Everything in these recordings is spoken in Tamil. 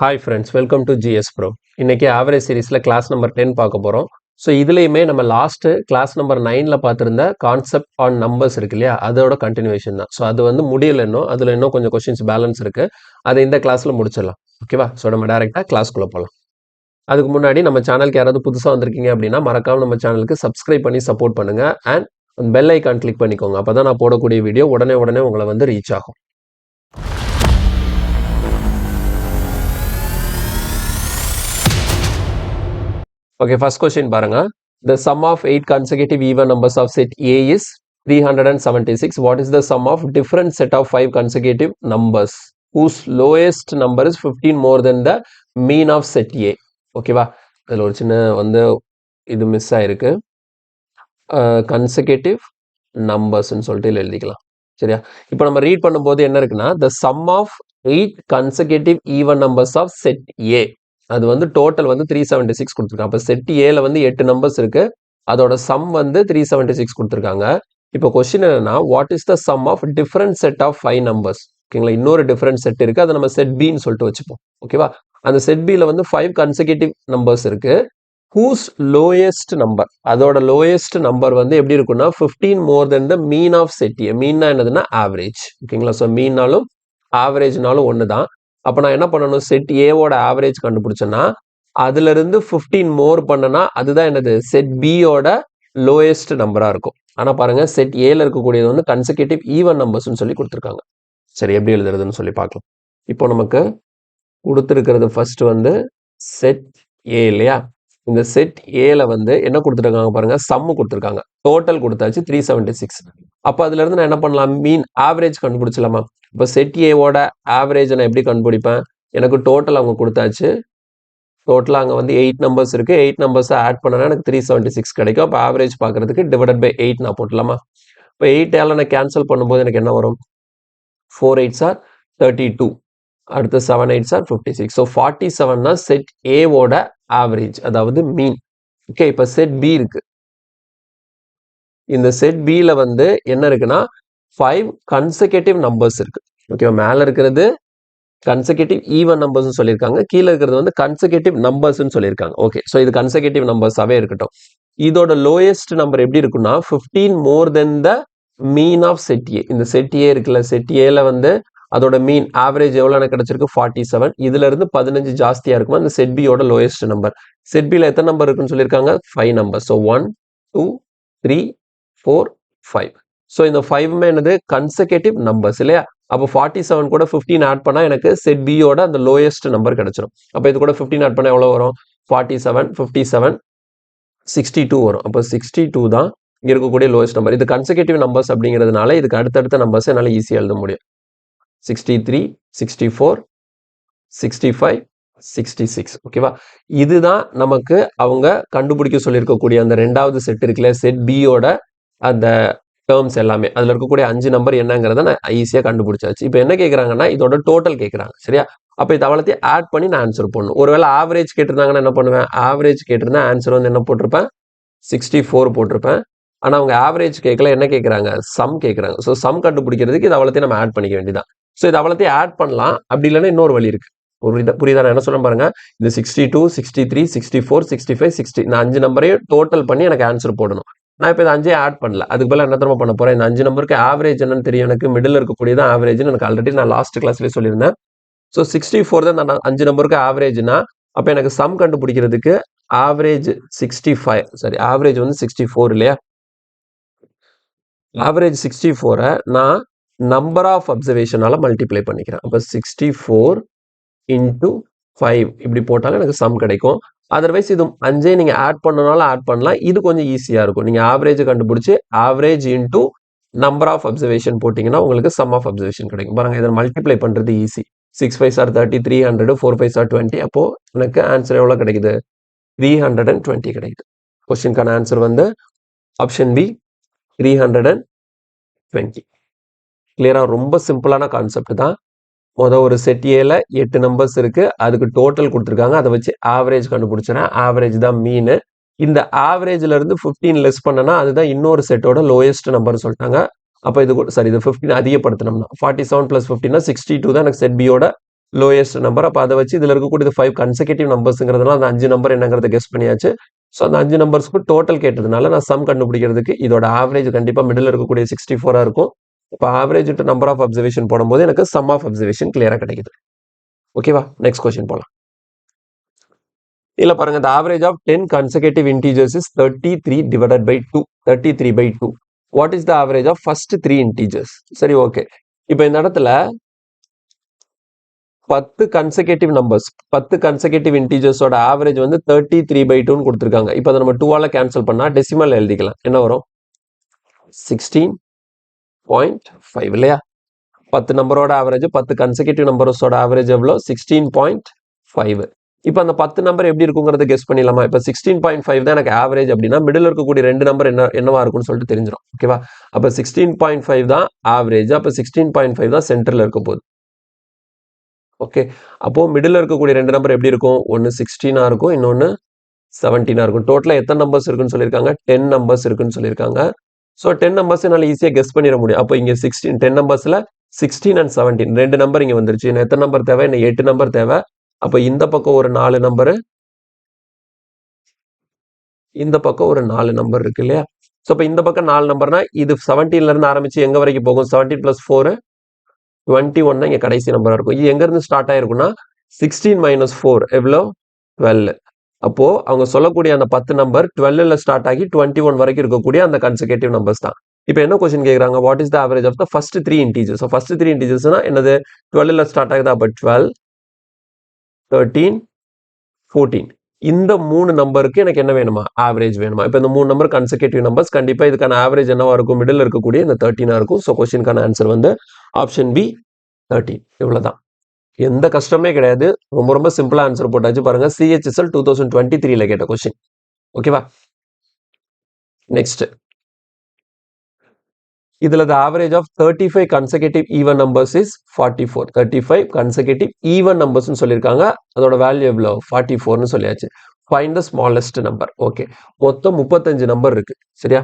Hi friends, welcome to GS bro. இன்னைக்கு ஆவரேஜ் சீரீஸில் கிளாஸ் நம்பர் 10 பார்க்க போகிறோம். ஸோ இதுலேயுமே நம்ம லாஸ்ட்டு கிளாஸ் நம்பர் 9ல் பார்த்துருந்த கான்செப்ட் ஆன் நம்பர்ஸ் இருக்கு இல்லையா, அதோட கண்டினியூஷன் தான். ஸோ அது வந்து முடியல இன்னும், அதில் இன்னும் கொஞ்சம் கொஸ்டின்ஸ் பேலன்ஸ் இருக்குது. அதை இந்த கிளாஸில் முடிச்சிடலாம். ஓகேவா? ஸோ நம்ம டேரெக்டாக கிளாஸ்க்குள்ளே போகலாம். அதுக்கு முன்னாடி நம்ம சேனலுக்கு யாராவது புதுசாக வந்திருக்கீங்க அப்படின்னா மறக்காமல் நம்ம சேனலுக்கு சப்ஸ்கிரைப் பண்ணி சப்போர்ட் பண்ணுங்கள். அண்ட் பெல் ஐக்கான் கிளிக் பண்ணிக்கோங்க. அப்போ தான் நான் போடக்கூடிய வீடியோ உடனே உங்களை வந்து ரீச் ஆகும். Okay, first question பாருங்க. The sum of 8 consecutive even numbers of set A is 376. What is the sum of different set of 5 consecutive numbers whose lowest number is 15 more than the mean of set A? ஓகேவா? இதில் ஒரு சின்ன வந்து இது மிஸ் ஆயிருக்கு. கன்செகட்டிவ் நம்பர்ஸ்ன்னு சொல்லிட்டு இதில் எழுதிக்கலாம். சரியா? இப்போ நம்ம ரீட் பண்ணும்போது என்ன இருக்குன்னா, the sum of 8 consecutive even numbers of set A. அது வந்து டோட்டல் வந்து 376 கொடுத்துருக்காங்க. அப்போ செட் ஏல வந்து 8 நம்பர்ஸ் இருக்கு. அதோட சம் வந்து 376 கொடுத்துருக்காங்க. இப்போ கொஸ்டின் என்னன்னா, what is the sum of different set of 5 numbers? ஓகேங்களா? இன்னொரு டிஃபரண்ட் செட் இருக்கு. அதை நம்ம செட் பின்னு சொல்லிட்டு வச்சுப்போம். ஓகேவா? அந்த செட் பில வந்து 5 கன்செகட்டிவ் நம்பர்ஸ் இருக்கு. ஹூஸ் லோயஸ்ட் நம்பர், அதோட லோயஸ்ட் நம்பர் வந்து எப்படி இருக்குன்னா 15 மோர் then the mean of set ஏ. மீன்னா என்னதுன்னா ஆவரேஜ். ஓகேங்களா? ஸோ மீன்னாலும் ஆவரேஜ்னாலும் ஒன்று தான். அப்போ நான் என்ன பண்ணணும், செட் ஏவோட ஆவரேஜ் கண்டுபிடிச்சேன்னா அதுல இருந்து 15 மோர் பண்ணனா அதுதான் என்னது செட் பியோட லோயஸ்ட் நம்பரா இருக்கும். ஆனா பாருங்க, செட் ஏல இருக்கக்கூடியது வந்து கன்செகட்டிவ் ஈவன் நம்பர்ஸ்னு சொல்லி கொடுத்துருக்காங்க. சரி, எப்படி எழுதுறதுன்னு சொல்லி பார்க்கலாம். இப்போ நமக்கு கொடுத்துருக்கிறது ஃபர்ஸ்ட் வந்து செட் ஏ இல்லையா? இந்த செட் ஏல வந்து என்ன கொடுத்துருக்காங்க பாருங்க, சம்மு கொடுத்துருக்காங்க. டோட்டல் கொடுத்தாச்சு 376. அப்போ அதுல இருந்து நான் என்ன பண்ணலாம், மீன் ஆவரேஜ் கண்டுபிடிச்சலாமா? இப்போ செட் ஏவோட ஆவரேஜ் நான் எப்படி கண்டுபிடிப்பேன்? எனக்கு டோட்டல் அவங்க கொடுத்தாச்சு. டோட்டலாக அங்கே வந்து 8 நம்பர்ஸ் இருக்கு. 8 நம்பர்ஸை ஆட் பண்ணனா எனக்கு 376 கிடைக்கும். அப்போ ஆவரேஜ் பார்க்கறதுக்கு டிவைடட் பை 8 நான் போட்டலாமா? இப்போ 8ஆல நான் கேன்சல் பண்ணும்போது எனக்கு என்ன வரும்? 4 8s are 32. அடுத்து 7 8s are 56. ஸோ 47 தான் செட் ஏவோட ஆவரேஜ், அதாவது மீன். ஓகே, இப்போ செட் பி இருக்கு. இந்த செட் பில வந்து என்ன இருக்குன்னா 5 கன்செகட்டிவ் நம்பர்ஸ் இருக்கு. ஓகே, மேல இருக்கிறது கன்செகட்டிவ் ஈவன் நம்பர்ஸ் சொல்லியிருக்காங்க, கீழே இருக்கிறது வந்து கன்செகட்டிவ் நம்பர்ஸ் சொல்லியிருக்காங்க. ஓகே, ஸோ இது கன்செகட்டிவ் நம்பர்ஸாவே இருக்கட்டும். இதோட லோயஸ்ட் நம்பர் எப்படி இருக்குன்னா 15 மோர் then the mean of set ஏ. இந்த செட் ஏ இருக்குல்ல, செட் ஏல வந்து அதோட மீன் ஆவரேஜ் எவ்வளவு கிடைச்சிருக்கு? 47. இதுல இருந்து 15 ஜாஸ்தியா இருக்குமா இந்த செட் பியோட லோயஸ்ட் நம்பர். செட் பில எத்தனை நம்பர் இருக்குன்னு சொல்லியிருக்காங்க? 5 நம்பர். ஸோ 1 2 3 4 5. ஸோ இந்த 5மே என்னது கன்செகட்டிவ் நம்பர்ஸ் இல்லையா? அப்போ 47 கூட 15 ஆட் பண்ணா எனக்கு செட் பியோட அந்த லோயஸ்ட் நம்பர் கிடைச்சிடும். அப்போ இது கூட 15 ஆட் பண்ணா எவ்வளவு வரும்? 47 57 62 வரும். அப்போ 62 தான் இங்க இருக்கக்கூடிய லோயஸ்ட் நம்பர். இது கன்செகட்டிவ் நம்பர்ஸ் அப்படிங்கிறதுனால இதுக்கு அடுத்தடுத்த நம்பர்ஸ் என்னால் ஈஸியாக எழுத முடியும். 63 64 65 66. ஓகேவா? இதுதான் நமக்கு அவங்க கண்டுபிடிக்க சொல்லியிருக்கக்கூடிய அந்த ரெண்டாவது செட் இருக்குல்ல, செட் பியோட அந்த டேர்ம்ஸ் எல்லாமே. அதுல இருக்கக்கூடிய 5 நம்பர் என்னங்கிறத நான் ஈஸியா கண்டுபிடிச்சாச்சு. இப்போ என்ன கேட்கறாங்கன்னா இதோட டோட்டல் கேட்கறாங்க. சரியா? அப்போ இது அவ்வளோத்தையும் ஆட் பண்ணி நான் ஆன்சர் பண்ணணும். ஒருவேளை ஆவரேஜ் கேட்டிருந்தாங்கன்னா என்ன பண்ணுவேன்? ஆவரேஜ் கேட்டிருந்தா ஆன்சர் வந்து என்ன போட்டிருப்பேன்? 64 போட்டிருப்பேன். ஆனா அவங்க ஆவரேஜ் கேட்கல, என்ன கேட்கறாங்க? சம் கேட்கறாங்க. ஸோ சம் கண்டுபிடிக்கிறதுக்கு இது அவ்வளோத்தையும் நம்ம ஆட் பண்ணிக்க வேண்டியதான். ஸோ இது அவ்வளோத்தையும் ஆட் பண்ணலாம். அப்படி இல்லைன்னா இன்னொரு வழி இருக்கு. புரியுதா நான் என்ன சொல்றேன் பாருங்க. இந்த 62 63 64 65 60 இந்த 5 நம்பரையும் டோட்டல் பண்ணி எனக்கு ஆன்சர் போடணும். நான் இப்போ இந்த 5 ஆட் பண்ணல. அதுக்கு பதிலா என்ன தெரியுமா பண்ண போறேன்? இந்த 5 நம்பருக்கு ஆவரேஜ் என்னன்னு தெரியும் எனக்கு. மிடில் இருக்கக்கூடியதான் ஆவரேஜ்னு எனக்கு ஆல்ரெடி நான் லாஸ்ட் கிளாஸ்லேயே சொல்லியிருந்தேன். ஸோ 64 தான் நான் 5 நம்பருக்கு ஆவரேஜ்னா, அப்போ எனக்கு சம் கண்டுபிடிக்கிறதுக்கு ஆவரேஜ் 65, சாரி ஆவரேஜ் வந்து 64 இல்லையா? ஆவரேஜ் 64 நான் நம்பர் ஆஃப் அப்சர்வேஷனால மல்டிப்ளை பண்ணிக்கிறேன். அப்போ 64 இன்டூ 5 இப்படி போட்டாலும் எனக்கு சம் கிடைக்கும். அதர்வைஸ் இது 5 நீங்க ஆட் பண்ணனாலும் ஆட் பண்ணலாம். இது கொஞ்சம் ஈஸியா இருக்கும். நீங்க ஆவரேஜ் கண்டுபிடிச்சு average into number of observation போட்டீங்கன்னா உங்களுக்கு சம் ஆஃப் அப்சர்வேஷன் கிடைக்கும். பாருங்க, இதை மல்டிப்ளை பண்றது easy. 6 5s are 30 300 4 5s are 20. அப்போ எனக்கு ஆன்சர் எவ்வளவு கிடைக்குது? 320 கிடைக்குது. கொஸ்டின்கான ஆன்சர் வந்து ஆப்ஷன் பி 320. கிளியரா? ரொம்ப சிம்பிளான கான்செப்ட் தான். ஒரு செட் ஏல 8 நம்பர்ஸ் இருக்கு. அதுக்கு டோட்டல் கொடுத்துருக்காங்க. அதை வச்சு ஆவரேஜ் கண்டுபிடிச்சிடறேன். ஆவரேஜ் தான் மீன். இந்த ஆவரேஜ்ல இருந்து 15 லெஸ் பண்ணனா அதுதான் இன்னொரு செட்டோட லோயஸ்ட் நம்பர் சொல்லிட்டாங்க. அப்போ இது சாரி இது 15 அதிகப்படுத்தணும்னா 47 + 15 62 தான் எனக்கு செட் பியோட லோயஸ்ட் நம்பர். அப்போ அதை வச்சு இதில் இருக்கக்கூடியது 5 கன்செகட்டிவ் நம்பர்ஸுங்கிறதுனால அந்த 5 நம்பர் என்னங்கிறத கெஸ் பண்ணியாச்சு. ஸோ அந்த 5 நம்பர்ஸ்க்கு டோட்டல் கேட்டதுனால நான் சம் கண்டுபிடிக்கிறதுக்கு இதோட ஆவரேஜ் கண்டிப்பாக மிடில் இருக்கக்கூடிய 64 இருக்கும். இப்போ average to number of observation போடும்போது எனக்கு சம் ஆஃப் அப்சர்வேஷன் கிளியராக கிடைக்குது. ஓகேவா? நெக்ஸ்ட் கொஸ்டின் போகலாம். இல்ல பாருங்க, the average of 10 consecutive integers is 33 divided by 2. 33 by 2. What is the average of first 3 integers? சரி, ஓகே. இப்போ இந்த இடத்துல 10 consecutive numbers, 10 consecutive integers ஓட ஆவரேஜ் வந்து 33 by 2 கொடுத்திருக்காங்க. இப்போ அதை நம்ம 2ஆல கேன்சல் பண்ணா டெசிமல் எழுதிக்கலாம். என்ன வரும்? 16.5 இல்லையா? 10 நம்பரோட ஆவரேஜ், 10 கன்செகட்டிவ் நம்பர்ஸோட ஆவரேஜ் எவ்வளோ? 16.5. இப்போ அந்த 10 நம்பர் எப்படி இருக்குங்கிறத கெஸ் பண்ணிடலாமா? இப்போ 16.5 தான் எனக்கு ஆவரேஜ் அப்படின்னா மிடில் இருக்கக்கூடிய 2 நம்பர் என்னவா இருக்கும்னு சொல்லிட்டு தெரிஞ்சிடும். ஓகேவா? அப்போ 16.5 தான் ஆவரேஜ். அப்போ 16.5 தான் சென்டர்ல இருக்க போகுது. ஓகே, அப்போ மிடில் இருக்கக்கூடிய 2 நம்பர் எப்படி இருக்கும்? ஒன்று 16 இருக்கும், இன்னொன்று 17 இருக்கும். டோட்டலாக எத்தனை நம்பர்ஸ் இருக்குன்னு சொல்லியிருக்காங்க? 10 நம்பர்ஸ் இருக்குன்னு சொல்லியிருக்காங்க. ஸோ 10 நம்பர்ஸ் என்னால் ஈஸியாக கெஸ் பண்ணிட முடியும். அப்போ இங்கே 10 நம்பர்ஸில் 16 அண்ட் 17 2 நம்பர் இங்கே வந்துருச்சு. இன்னும் எத்தனை நம்பர் தேவை? இன்னும் 8 நம்பர் தேவை. அப்போ இந்த பக்கம் ஒரு 4 நம்பரு, இந்த பக்கம் ஒரு 4 நம்பர் இருக்கு இல்லையா? ஸோ இப்போ இந்த பக்கம் 4 நம்பர்னா இது 17ல இருந்து ஆரம்பிச்சு எங்க வரைக்கும் போகும்? 17 + 4 21 இங்க கடைசி நம்பரா இருக்கும். இது எங்க இருந்து ஸ்டார்ட் ஆயிருக்கும்னா 16 - 4 எவ்வளோ? 12. அப்போ அவங்க சொல்லக்கூடிய அந்த 10 நம்பர் 12ல ஸ்டார்ட் ஆகி 21 வரைக்கும் இருக்கக்கூடிய அந்த கன்செகட்டிவ் நம்பர்ஸ் தான். இப்போ என்ன கொஸ்டின் கேட்குறாங்க? What is the average of the first 3 integers? So first 3 இன்டீஜர்ஸ்னா என்னது? 12ல ஸ்டார்ட் ஆகுது. அப்போ 12, 13, 14. இந்த 3 நம்பருக்கு எனக்கு என்ன வேணுமா? ஆவரேஜ் வேணுமா? இப்போ இந்த 3 நம்பர் கன்செகட்டிவ் நம்பர்ஸ். கண்டிப்பா இதுக்கான ஆவரேஜ் என்னவா இருக்கும்? மிடில் இருக்கக்கூடிய இந்த 13 இருக்கும். ஸோ கொஸ்டினுக்கான ஆன்சர் வந்து ஆப்ஷன் பி 13. இவ்வளவுதான். எந்த கஷ்டமே கிடையாது. ரொம்ப ரொம்ப சிம்பிளா ஆன்சர் போட்டாச்சு பாருங்க. CHSL 2023ல கேட்ட கொஸ்டின். ஓகேவா? நெக்ஸ்ட், இதுல the average of 35 consecutive even numbers is 44. 35 consecutive even numbers னு சொல்லியிருக்காங்க. அதோட வேல்யூ எவ்வளோ? 44 னு சொல்லியாச்சு. Find the smallest number. Okay, மொத்தம் 35 நம்பர் இருக்கு. சரியா?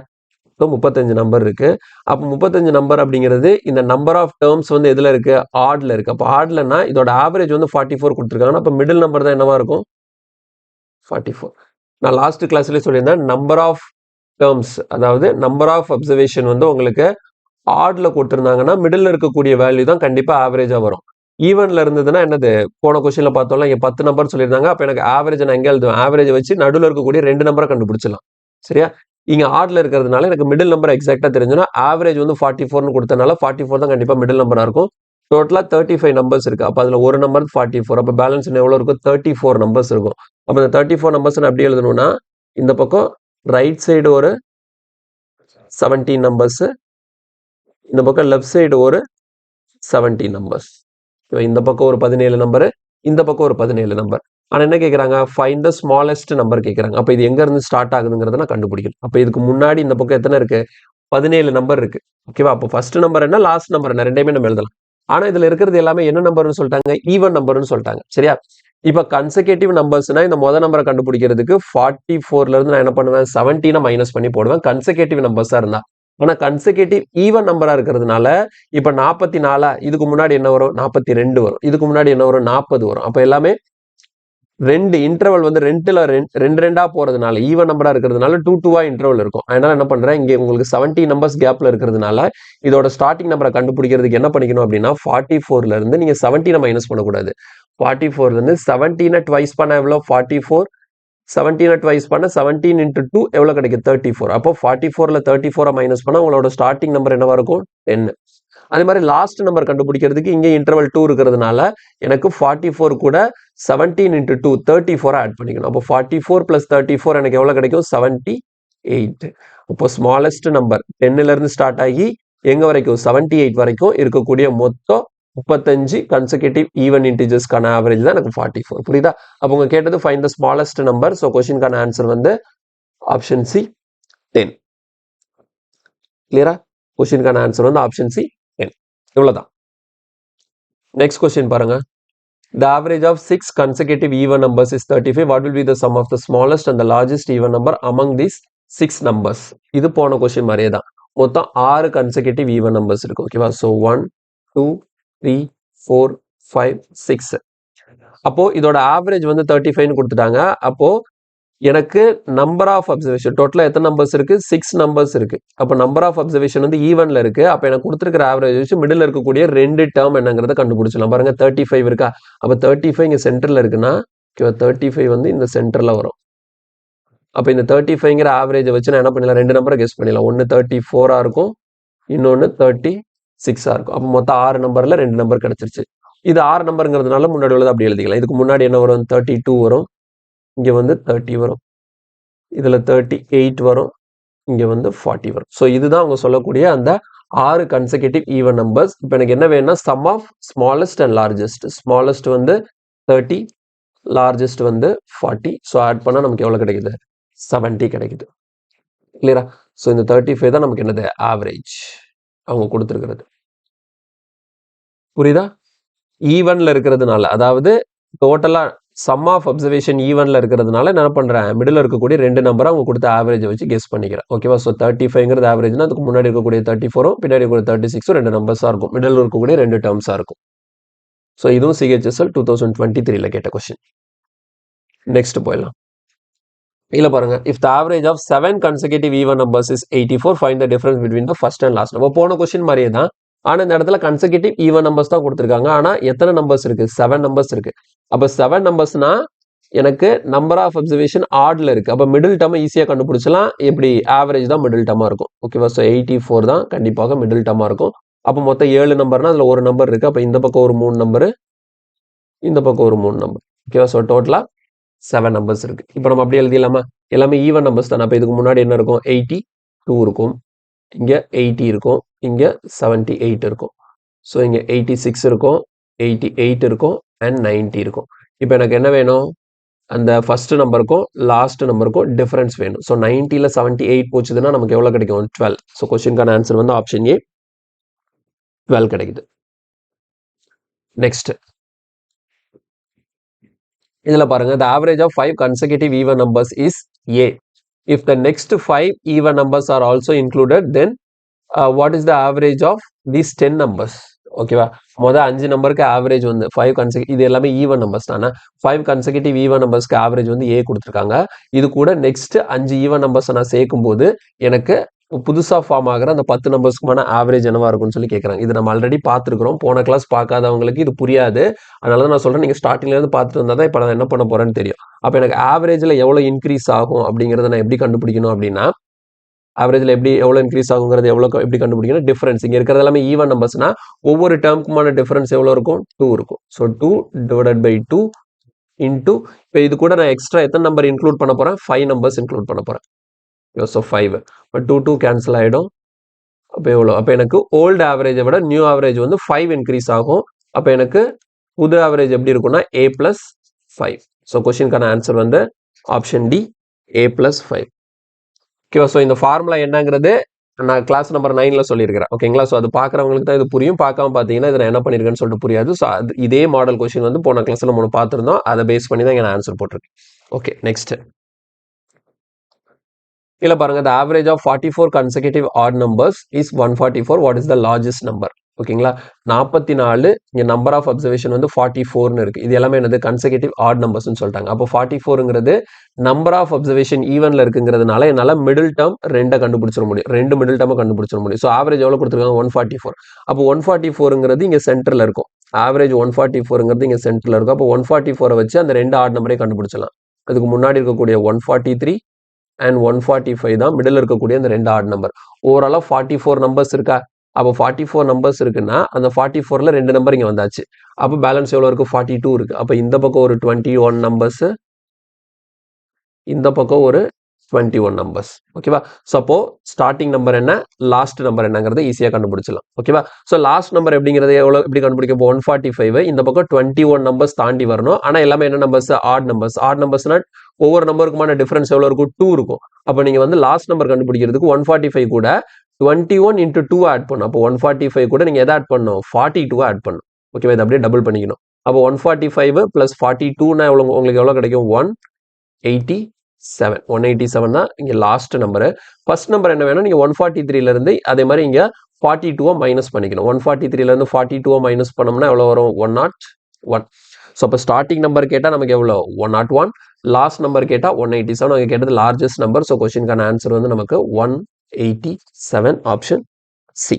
மொத்தம் 35 நம்பர் இருக்கு. அப்போ 35 நம்பர் அப்படிங்கிறது இந்த நம்பர் ஆஃப் டேர்ம்ஸ் வந்து எதுல இருக்கு? ஆட்ல இருக்கு. அப்போ ஆட்லன்னா இதோட ஆவரேஜ் வந்து 44 கொடுத்துருக்காங்கன்னா அப்போ மிடில் நம்பர் தான் என்னவா இருக்கும்? 44. நான் லாஸ்ட் கிளாஸ்லேயே சொல்லியிருந்தேன், நம்பர் ஆஃப் டேர்ம்ஸ், அதாவது நம்பர் ஆஃப் அப்சர்வேஷன் வந்து உங்களுக்கு ஆட்ல கொடுத்திருந்தாங்கன்னா மிடில் இருக்கக்கூடிய வேல்யூ தான் கண்டிப்பா ஆவரேஜா வரும். ஈவன்ல இருந்ததுன்னா என்னது? போன கொஸ்டின்ல பார்த்தோம்ல, இங்க 10 நம்பர் சொல்லியிருந்தாங்க. அப்ப எனக்கு ஆவரேஜ் நான் எங்க எழுதுவேன்? ஆவரேஜ் வச்சு நடுவில் இருக்கக்கூடிய 2 நம்பரை கண்டுபிடிச்சலாம். சரியா? இங்க ஆட்ல இருக்கிறதுனால எனக்கு மிடில் நம்பர் எக்ஸாக்டா தெரிஞ்சுன்னா ஆவரேஜ் வந்து 44 கொடுத்தனால 44 தான் கண்டிப்பா மிடில் நம்பரா இருக்கும். டோட்டலா 35 நம்பர்ஸ் இருக்கு. அப்ப அதுல ஒரு நம்பர் 44. அப்ப பேலன்ஸ் எவ்வளவு இருக்கும்? 34 நம்பர்ஸ் இருக்கும். அப்ப இந்த 34 நம்பர்ஸ் எப்படி எழுதணும்னா, இந்த பக்கம் ரைட் சைடு ஒரு 17 நம்பர்ஸ், இந்த பக்கம் லெஃப்ட் சைடு ஒரு 17 நம்பர்ஸ். இந்த பக்கம் ஒரு 17 நம்பர், இந்த பக்கம் ஒரு 17 நம்பர். ஆனா என்ன கேட்கறாங்க? ஃபைண்ட் த ஸ்மாலஸ்ட் நம்பர் கேட்கறாங்க. அப்ப இது எங்க இருந்து ஸ்டார்ட் ஆகுதுங்கிறத நான் கண்டுபிடிக்கணும். அப்ப இதுக்கு முன்னாடி இந்த பக்கம் எத்தனை இருக்கு? 17 நம்பர் இருக்கு. ஓகேவா? அப்போ ஃபர்ஸ்ட் நம்பர் என்ன, லாஸ்ட் நம்பர் என்ன, ரெண்டையுமே நம்ம எழுதலாம். ஆனா இதுல இருக்கிறது எல்லாமே என்ன நம்பர்னு சொல்லிட்டாங்க? ஈவன் நம்பர்னு சொல்லிட்டாங்க. சரியா? இப்ப கன்செகட்டிவ் நம்பர்ஸ்னா இந்த முதல் நம்பரை கண்டுபிடிக்கிறதுக்கு 44ல இருந்து நான் என்ன பண்ணுவேன்? 17 மைனஸ் பண்ணி போடுவேன் கன்செகட்டிவ் நம்பர்ஸா இருந்தா. ஆனா கன்செகட்டிவ் ஈவன் நம்பரா இருக்கிறதுனால இப்ப 44 இதுக்கு முன்னாடி என்ன வரும்? 42 வரும். இதுக்கு முன்னாடி என்ன வரும்? 40 வரும். அப்ப எல்லாமே ரெண்டு இன்டர்வல் வந்து ரெண்டு ரெண்டா போறதுனால ஈவன் நம்பரா இருக்கிறதுனால 2 இன்டர்வல் இருக்கும். அதனால என்ன பண்றேன்? இங்க உங்களுக்கு 70 நம்பர்ஸ் கேப்ல இருக்கிறதுனால இதோட ஸ்டார்டிங் நம்பரை கண்டுபிடிக்கிறதுக்கு என்ன பண்ணிக்கணும் அப்படின்னா 44ல இருந்து நீங்க 17 மைனஸ் பண்ணக்கூடாது. 44ல இருந்து 17 ட்வைஸ் பண்ண எவ்வளோ? 44. 17 ட்வைஸ் பண்ண 17 × 2 எவ்வளவு கிடைக்கும்? 34. அப்போ 44ல 34 மைனஸ் பண்ணா உங்களோட ஸ்டார்டிங் நம்பர் என்னவா இருக்கும்? 10. அதே மாதிரி லாஸ்ட் நம்பர் கண்டுபிடிக்கிறதுக்கு இங்கே இன்டர்வல் 2 இருக்கிறதுனால எனக்கு 44 கூட 17 × 2 34 ஆட் பண்ணிக்கணும். அப்போ 44 + 34 எனக்கு எவ்வளவு கிடைக்கும்? 78. அப்போ ஸ்மாலஸ்ட் நம்பர் 10ல இருந்து ஸ்டார்ட் ஆகி எங்க வரைக்கும்? 78 வரைக்கும் இருக்கக்கூடிய மொத்தம் 35 கன்செகட்டிவ் ஈவன் இன்டிஜர்ஸ்க்கான ஆவரேஜ் தான் எனக்கு 44. புரியுதா? அப்போ உங்க கேட்டது find the smallest number. So கொஸ்டினுக்கான ஆன்சர் வந்து ஆப்ஷன் சி 10. கிளியரா? கொஸ்டினுக்கான ஆன்சர் வந்து ஆப்ஷன் சி 10. இவ்வளவுதான். நெக்ஸ்ட் கொஸ்டின் பாருங்க. The average of 6 consecutive even numbers is 35. What will be the sum of the smallest and the largest even number among these 6 numbers? இது போன கொஸ்டின் மாதிரியே தான். மொத்தம் 6 consecutive even numbers இருக்கு. ஓகேவா? ஸோ 1, 2, 3, 4, 5 6. அப்போ இதோட ஆவரேஜ் வந்து 35 கொடுத்துட்டாங்க. அப்போ எனக்கு நம்பர் ஆஃப் அப்சர்வேஷன் டோட்டலா எத்தனை நம்பர்ஸ் இருக்கு? 6 நம்பர்ஸ் இருக்கு. அப்போ நம்பர் ஆஃப் அப்சர்வேஷன் வந்து ஈவன்ல இருக்கு. அப்போ எனக்கு கொடுத்துருக்கிற ஆவரேஜ் வச்சு மிடில் இருக்கக்கூடிய 2 டேர்ம் என்னங்கிறத கண்டுபிடிச்சலாம். பாருங்க 35 இருக்கா? அப்போ 35 இங்க சென்டர்ல இருக்குன்னா 35 வந்து இந்த சென்டர்ல வரும். அப்போ இந்த 35ங்கிற ஆவரேஜை வச்சு நான் என்ன பண்ணலாம்? 2 நம்பரை கெஸ் பண்ணிடலாம். ஒன்று 34 இருக்கும், இன்னொன்று 36 இருக்கும். அப்போ மொத்தம் 6 நம்பர்ல 2 நம்பர் கிடைச்சிருச்சு. இது 6 நம்பருங்கிறதுனால முன்னாடி உள்ளது அப்படி எழுதிக்கலாம். இதுக்கு முன்னாடி என்ன வரும்? 32 வரும், இங்க வந்து 30 வரும், இதுல 38 வரும், இங்க வந்து 40 வரும். ஸோ இதுதான் அவங்க சொல்லக்கூடிய அந்த 6 கன்செக்யூட்டிவ் ஈவன் நம்பர்ஸ். இப்போ எனக்கு என்ன வேணும்னா sum of smallest and largest. Smallest வந்து 30, லார்ஜஸ்ட் வந்து 40. ஸோ ஆட் பண்ணா நமக்கு எவ்வளவு கிடைக்குது? 70 கிடைக்குது. கிளியரா? ஸோ இந்த 35 தான் நமக்கு என்னது? ஆவரேஜ் அவங்க கொடுத்துருக்கிறது. புரியுதா? ஈவன்ல இருக்கிறதுனால, அதாவது டோட்டலா சம் ஆஃப் அப்சர்வேஷன் ஈவன்ல இருக்கிறதுனால என்ன பண்றேன்? மிடில் இருக்கக்கூடிய 2 நம்பரை அவங்க கொடுத்த ஆவரேஜ் வச்சு கெஸ் பண்ணிக்கிறேன். ஓகேவா? ஸோ 35ங்கிறது ஆவரேஜ்னா அதுக்கு முன்னாடி இருக்கக்கூடிய 34ம் பின்னாடி இருக்கக்கூடிய 36ம் 2 நம்பர்ஸா இருக்கும். மிடில் இருக்கக்கூடிய 2 டேர்ம்ஸா இருக்கும். ஸோ இதுவும் சிஹெச்எஸ்எல் 2023ல கேட்ட கொஸ்டின். நெக்ஸ்ட் போயிடலாம். இல்ல பாருங்க, if the average of 7 consecutive even numbers is 84, find the difference between the first and last number. போன கொஸ்டின் மாதிரியே தான், ஆனா இந்த இடத்துல கன்செக்யூட்டிவ் ஈவன் நம்பர்ஸ் தான் கொடுத்துருக்காங்க. ஆனா எத்தனை நம்பர்ஸ் இருக்கு? 7 நம்பர்ஸ் இருக்கு. அப்ப 7 நம்பர்ஸ்னா எனக்கு நம்பர் ஆஃப் அப்சர்வேஷன் ஆட்ல இருக்கு. அப்ப மிடில் டேர்ம் ஈஸியா கண்டுபிடிச்சலாம். எப்படி? ஆவரேஜ் தான் மிடில் டேர்மா இருக்கும். ஓகேவா? ஸோ 84 தான் கண்டிப்பாக மிடில் டேர்மா இருக்கும். அப்ப மொத்தம் 7 நம்பர்னா அதுல ஒரு நம்பர் இருக்கு. அப்ப இந்த பக்கம் ஒரு 3 நம்பர், இந்த பக்கம் ஒரு 3 நம்பர். ஓகேவா? ஸோ டோட்டலா 7 நம்பர்ஸ் இருக்கு. இப்போ நம்ம அப்படியே எழுதிடலாமா? எல்லாமே ஈவன் நம்பர்ஸ் தானே. அப்போ இதுக்கு முன்னாடி என்ன இருக்கும்? 82 இருக்கும், இங்க 80 இருக்கும், இங்க 78 இருக்கும். ஸோ இங்க 86 இருக்கும், 88 இருக்கும் அண்ட் 90 இருக்கும். இப்போ எனக்கு என்ன வேணும்? அந்த ஃபர்ஸ்ட் நம்பருக்கும் லாஸ்ட் நம்பருக்கும் டிஃபரன்ஸ் வேணும். ஸோ 90ல 78 போச்சுதுன்னா நமக்கு எவ்வளவு கிடைக்கும்? 12. ஸோ கொஸ்டினுக்கான ஆன்சர் வந்து ஆப்ஷன் ஏ 12 கிடைக்குது. நெக்ஸ்ட் இதுல பாருங்க, the average of 5 consecutive even numbers is A. If the next 5 even numbers are also included, then what is the average of these 10 numbers? ஓகேவா? மொதல் 5 நம்பருக்கு ஆவரேஜ் வந்து 5 கன்செக்யூட்டிவ், இது எல்லாமே ஈவன் நம்பர்ஸ் தானே. 5 கன்செக்யூட்டிவ் ஈவன் நம்பர்ஸ்க்கு ஆவரேஜ் வந்து A கொடுத்துருக்காங்க. இது கூட நெக்ஸ்ட் 5 ஈவன் நம்பர்ஸ் நான் சேர்க்கும் போது எனக்கு புதுசா ஃபார்ம் ஆகிற அந்த 10 நம்பர்ஸ்க்குமான ஆவரேஜ் என்னவா இருக்கும்னு சொல்லி கேட்கறாங்க. இது நம்ம ஆல்ரெடி பார்த்துருக்கிறோம். போன கிளாஸ் பார்க்காதவங்களுக்கு இது புரியாது. அதனால தான் நான் சொல்றேன், நீங்க ஸ்டார்டிங்ல இருந்து பார்த்துட்டு வந்தா தான் இப்போ நான் என்ன பண்ண போறேன்னு தெரியும். அப்போ எனக்கு ஆவரேஜ்ல எவ்வளவு இன்க்ரீஸ் ஆகும் அப்படிங்கறத நான் எப்படி கண்டுபிடிக்கணும் அப்படின்னா, ஆவரேஜ்ல எவ்வளவு இன்க்ரீஸ் ஆகுங்கிறது எப்படி கண்டுபிடிக்கணும்? டிஃபரன்ஸ் இங்க இருக்கிறது எல்லாமே ஈவன் நம்பர்ஸ்னா ஒவ்வொரு டேர்முக்குமான டிஃபரன்ஸ் எவ்வளவு இருக்கும்? 2 இருக்கும். ஸோ 2 டிவைடட் பை 2 இன்டூ, இப்போ இது கூட நான் எக்ஸ்ட்ரா எத்தனை நம்பர் இன்க்ளூட் பண்ண போறேன்? 5 நம்பர்ஸ் இன்க்ளூட் பண்ண போறேன். ஸோ 5. இப்போ 2 கேன்சல் ஆயிடும். அப்போ எவ்வளோ? அப்போ எனக்கு ஓல்டு ஆவரேஜை விட நியூ ஆவரேஜ் வந்து 5 இன்க்ரீஸ் ஆகும். அப்போ எனக்கு புது ஆவரேஜ் எப்படி இருக்கும்னா A plus 5. ஸோ கொஸ்டினுக்கான ஆன்சர் வந்து ஆப்ஷன் டி A plus 5. ஓகேவா? ஸோ இந்த ஃபார்முலா என்னங்கிறது நான் கிளாஸ் நம்பர் 9ல சொல்லியிருக்கிறேன். ஓகேங்களா? ஸோ அது பார்க்குறவங்களுக்கு தான் இது புரியும். பார்க்காம பார்த்தீங்கன்னா இதை நான் என்ன பண்ணியிருக்கேன்னு சொல்லிட்டு புரியாது. ஸோ அது இதே மாடல் கொஸ்டின் வந்து போன கிளாஸ்ல நம்ம பார்த்துருந்தோம். அதை பேஸ் பண்ணி தான் இங்கே நான் ஆன்சர் போட்டிருக்கேன். ஓகே, நெக்ஸ்ட் இல்ல பாருங்க, the average of 44 consecutive odd numbers is 144. What is the largest number? ஓகேங்களா? 44 இங்க நம்பர் ஆஃப் அப்சர்வேஷன் வந்து 44ன்னு இருக்கு. இது எல்லாமே என்னது? கன்செக்யூட்டிவ் ஆட் நம்பர்ஸ்னு சொல்லிட்டாங்க. அப்போ 44ங்கிறது நம்பர் ஆஃப் அப்சர்வேஷன் ஈவன்ல இருக்குங்கிறதுனால என்னால மிடில் டேர்ம் 2 கண்டுபிடிச்சிட முடியும். 2 மிடில் டேர்ம் கண்டுபிடிச்சிட முடியும். ஸோ ஆவரேஜ் எவ்வளவு கொடுத்துருக்காங்க? 144. அப்போ 144ங்கிறது இங்க சென்டர்ல இருக்கும். ஆவரேஜ் 144ங்கிறது இங்க சென்டர்ல இருக்கும். அப்போ 144 வச்சு அந்த 2 ஆட் நம்பரே கண்டுபிடிச்சலாம். அதுக்கு முன்னாடி இருக்கக்கூடிய 143 அண்ட் 145 தான் மிடில் இருக்கக்கூடிய அந்த 2 ஆட் நம்பர். ஓவராலா 44 நம்பர்ஸ் இருக்கா? அப்போ 44 நம்பர்ஸ் இருக்குன்னா அந்த 44ல 2 நம்பர் இங்க வந்தாச்சு. அப்போ பேலன்ஸ் எவ்வளவு இருக்கு? 42 இருக்கு. அப்போ இந்த பக்கம் ஒரு 21 நம்பர்ஸ், இந்த பக்கம் ஒரு 21 நம்பர்ஸ். ஓகேவா? ஸோ அப்போ ஸ்டார்டிங் நம்பர் என்ன, லாஸ்ட் நம்பர் என்னங்கிறத ஈஸியா கண்டுபிடிச்சலாம். ஓகேவா? ஸோ லாஸ்ட் நம்பர் எப்படிங்கிறது எப்படி கண்டுபிடிக்க? 145 இந்த பக்கம் 21 நம்பர்ஸ் தாண்டி வரணும். ஆனா எல்லாமே என்ன நம்பர்ஸ்? Odd numbers. ஆட் நம்பர்ஸ்னா ஒவ்வொரு நம்பருக்குமான டிஃபரன்ஸ் எவ்வளவு இருக்கும்? 2 இருக்கும். அப்போ நீங்க வந்து லாஸ்ட் நம்பர் கண்டுபிடிக்கிறதுக்கு 145 கூட 21 into 2 ஆட் பண்ணும். அப்போ 145 கூட நீங்க எதை ஆட் பண்ணணும்? 42 ஆட் பண்ணும். ஓகேவா? இதை அப்படியே டபுள் பண்ணிக்கணும். அப்போ 145 பிளஸ் 42னா உங்களுக்கு எவ்வளவு கிடைக்கும்? 187 தான் இங்க லாஸ்ட் நம்பர். ஃபர்ஸ்ட் நம்பர் என்ன வேணும்? நீங்க 143ல இருந்து அதே மாதிரி இங்க 42 மைனஸ் பண்ணிக்கணும். 143லேருந்து 42 மைனஸ் பண்ணோம்னா எவ்வளோ வரும்? 101. ஸோ அப்போ ஸ்டார்டிங் நம்பர் கேட்டால் நமக்கு எவ்வளோ? 101. லாஸ்ட் நம்பர் கேட்டால் 187. அவங்க கேட்டது லார்ஜஸ்ட் நம்பர். ஸோ கொஸ்டினுக்கான ஆன்சர் வந்து நமக்கு 187 option C.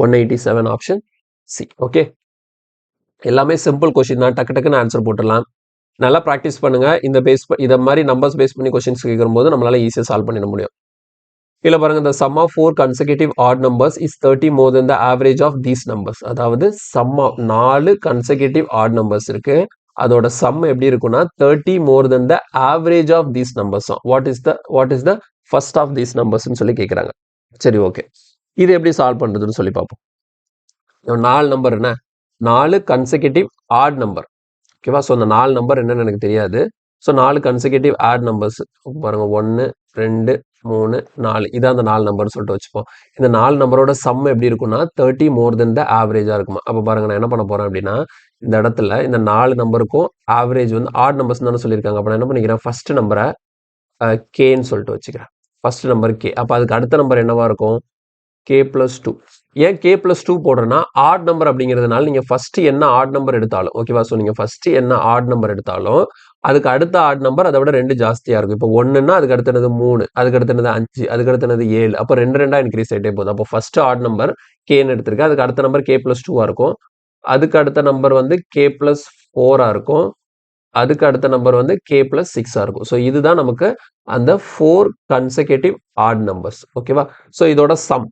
187 option C. Okay, எல்லாமே சிம்பிள் கொஸ்டின் தான், டக்கு டக்குன்னு ஆன்சர் போட்டுடலாம். நல்லா ப்ராக்டிஸ் பண்ணுங்க. இதை மாதிரி நம்பர்ஸ் பேஸ் பண்ணி கொஸ்டின்ஸ் கேட்கும்போது நம்மளால ஈஸியாக சால்வ் பண்ணிட முடியும். இல்லை பாருங்க, the sum of 4 consecutive odd numbers is 30 more than the average of these numbers. அதாவது sum of 4 consecutive odd numbers இருக்கு, அதோட sum எப்படி இருக்குன்னா 30 more than the average of these numbers. what is the first of these numbers ன்னு சொல்லி கேட்குறாங்க. சரி, ஓகே, இது எப்படி சால்வ் பண்ணுறதுன்னு சொல்லி பார்ப்போம். 4 நம்பர் என்ன? 4 consecutive odd நம்பர். ஓகேவா? ஸோ அந்த 4 நம்பர் என்னன்னு எனக்கு தெரியாது. ஸோ 4 consecutive odd நம்பர்ஸ் பாருங்க, 1 2 3 4, இதான் அந்த 4 நம்பர் சொல்லிட்டு வச்சுப்போம். இந்த 4 நம்பரோட சம் எப்படி இருக்குன்னா 30 மோர் தென் த ஆவரேஜா இருக்குமா. அப்போ பாருங்க, நான் என்ன பண்ண போறேன் அப்படின்னா, இந்த இடத்துல இந்த 4 நம்பருக்கும் ஆவரேஜ் வந்து ஆட் நம்பர்ஸ் தானே சொல்லியிருக்காங்க. அப்போ நான் என்ன பண்ணிக்கிறேன், ஃபர்ஸ்ட் நம்பரை கேன்னு சொல்லிட்டு வச்சுக்கிறேன். First number K. அப்போ அதுக்கு அடுத்த நம்பர் என்னவா இருக்கும்? k+2. ஏன் k+2 போடுறேன்னா, ஆட் நம்பர் அப்படிங்கிறதுனால நீங்க ஃபர்ஸ்ட் என்ன ஆட் நம்பர் எடுத்தாலும், ஓகேவா? ஸோ நீங்க ஃபர்ஸ்ட் என்ன ஆட் நம்பர் எடுத்தாலும் அதுக்கு அடுத்த ஆட் நம்பர் அதை விட 2 ஜாஸ்தியா இருக்கும். இப்போ 1ன்னா அதுக்கு அடுத்தது 3, அதுக்கு அடுத்தது 5, அதுக்கு அடுத்தது 7. அப்போ 2 2 இன்க்ரீஸ் ஆகிட்டே போகுது. அப்போ ஃபர்ஸ்ட் ஆட் நம்பர் கேன்னு எடுத்திருக்கு, அதுக்கு அடுத்த நம்பர் k+2 இருக்கும், அதுக்கு அடுத்த நம்பர் வந்து k+4 இருக்கும், அதுக்கு அடுத்த நம்பர் வந்து k+6 இருக்கும். ஸோ இதுதான் நமக்கு அந்த 4 கன்செகட்டிவ் ஆட் நம்பர்ஸ். ஓகேவா? ஸோ இதோட சம்,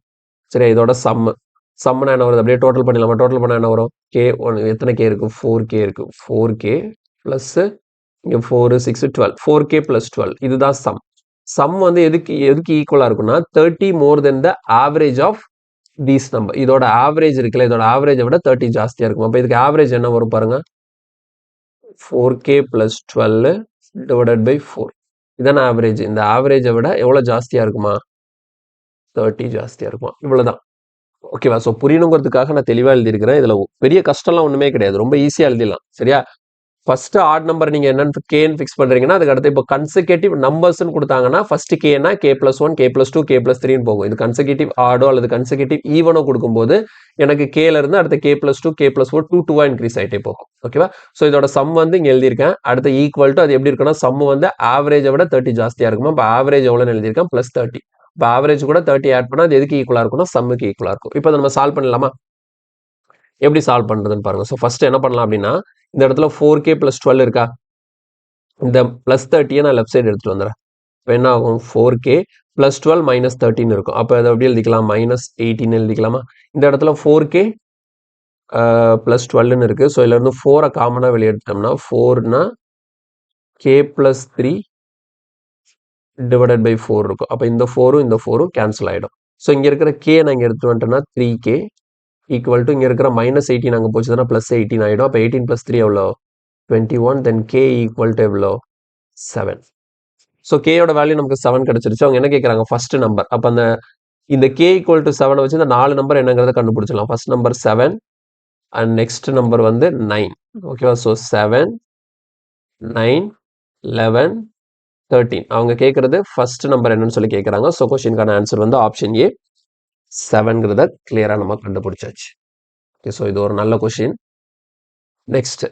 சரி, இதோட சம்னா என்ன வருது? அப்படியே டோட்டல் பண்ணிடலாமா? டோட்டல் பண்ணா என்ன வரும்? எத்தனை கே இருக்கு? 4k இருக்கு. 4k பிளஸ் இங்க 4 6 12, 4k பிளஸ் 12, இதுதான் சம் வந்து எதுக்கு ஈக்குவலா இருக்குன்னா 30 more then the average of these number. இதோட ஆவரேஜ் இருக்குல்ல, இதோட ஆவரேஜை விட 30 ஜாஸ்தியா இருக்கும். அப்போ இதுக்கு ஆவரேஜ் என்ன வரும் பாருங்க, 4k பிளஸ் 12 டிவைடட் பை 4. இதான ஆவரேஜ். இந்த ஆவரேஜை விட எவ்வளவு ஜாஸ்தியா இருக்குமா? 30 ஜாஸ்தியா இருக்கும். இவ்வளவுதான். ஓகேவா? ஸோ புரியணுங்கிறதுக்காக நான் தெளிவா எழுதியிருக்கிறேன். இதுல பெரிய கஷ்டம்லாம் ஒண்ணுமே கிடையாது, ரொம்ப ஈஸியா எழுதிடலாம். சரியா? ஃபர்ஸ்ட் ஆட் நம்பர் நீங்க என்னன்னு கேன்னு ஃபிக்ஸ் பண்றீங்கன்னா, அதுக்கு அடுத்து இப்போ கன்செகட்டிவ் நம்பர்ஸ்னு கொடுத்தாங்கன்னா ஃபர்ஸ்ட் கேனா k+1 k+2 k+3 போகும். இது கன்செகட்டிவ் ஆடோ அல்லது கன்செகட்டிவ் ஈவனோ கொடுக்கும்போது எனக்கு கேல இருந்து அடுத்த k+2 k+4 2 இன்க்ரீஸ் ஆகிட்டே போகும். ஓகேவா? ஸோ இதோட சம் வந்து இங்க எழுதியிருக்கேன். அடுத்த ஈக்குவல் டு, அது எப்படி இருக்குன்னா, சம் வந்து ஆவரேஜை விட 30 ஜாஸ்தியா இருக்குமா. இப்போ ஆவரேஜ் எவ்வளோன்னு எழுதியிருக்கேன், +30. இப்போ ஆவரேஜ் கூட 30 ஆட் பண்ணா அது எதுக்கு ஈக்குவலா இருக்கும்னா சம்முக்கு ஈக்குவலா இருக்கும். இப்போ நம்ம சால்வ் பண்ணலாமா? எப்படி சால்வ் பண்றதுன்னு பாருங்க. ஸோ ஃபர்ஸ்ட் என்ன பண்ணலாம் அப்படின்னா, இந்த இடத்துல 4k பிளஸ் 12 இருக்கா, இந்த +30 நான் லெஃப்ட் சைடு எடுத்துட்டு வந்துடுறேன். இப்போ என்ன ஆகும், 4k பிளஸ் 12 மைனஸ் 13 இருக்கும். அப்போ அதை எப்படி எழுதிக்கலாம், -18 எழுதிக்கலாமா? இந்த இடத்துல 4k பிளஸ் 12 இருக்கு. ஸோ இதுல இருந்து 4 காமனா வெளியே எடுத்தோம்னா 4னா k+3 டிவைடட் பை 4 இருக்கும். அப்போ இந்த 4ம் இந்த 4ம் கேன்சல் ஆயிடும். ஸோ இங்க இருக்கிற k நான் இங்க எடுத்து வந்துட்டேன்னா 3k ஈக்குவல் டு இங்க இருக்கிற -18 அங்கே போச்சுன்னா +18 ஆயிடும். அப்போ 18 + 3 எவ்வளோ, 21. தென் k ஈக்குவல் டு எவ்வளோ, 7. ஸோ கேயோட வேல்யூ நமக்கு 7 கிடைச்சிருச்சு. அவங்க என்ன கேட்குறாங்க, ஃபர்ஸ்ட் நம்பர். அப்போ இந்த k ஈக்குவல் டு 7 வச்சு இந்த 4 நம்பர் என்னங்கிறத கண்டுபிடிச்சலாம். First number 7 and next number வந்து 9. ஓகேவா? ஸோ 7 9 11 13. அவங்க கேட்கறது ஃபர்ஸ்ட் நம்பர் என்னன்னு சொல்லி கேட்குறாங்க. ஸோ கொஸ்டினுக்கான ஆன்சர் வந்து ஆப்ஷன் ஏ 7ங்கிறத கிளியரா நம்ம கண்டுபிடிச்சாச்சு. ஓகே, ஸோ இது ஒரு நல்ல question. Next,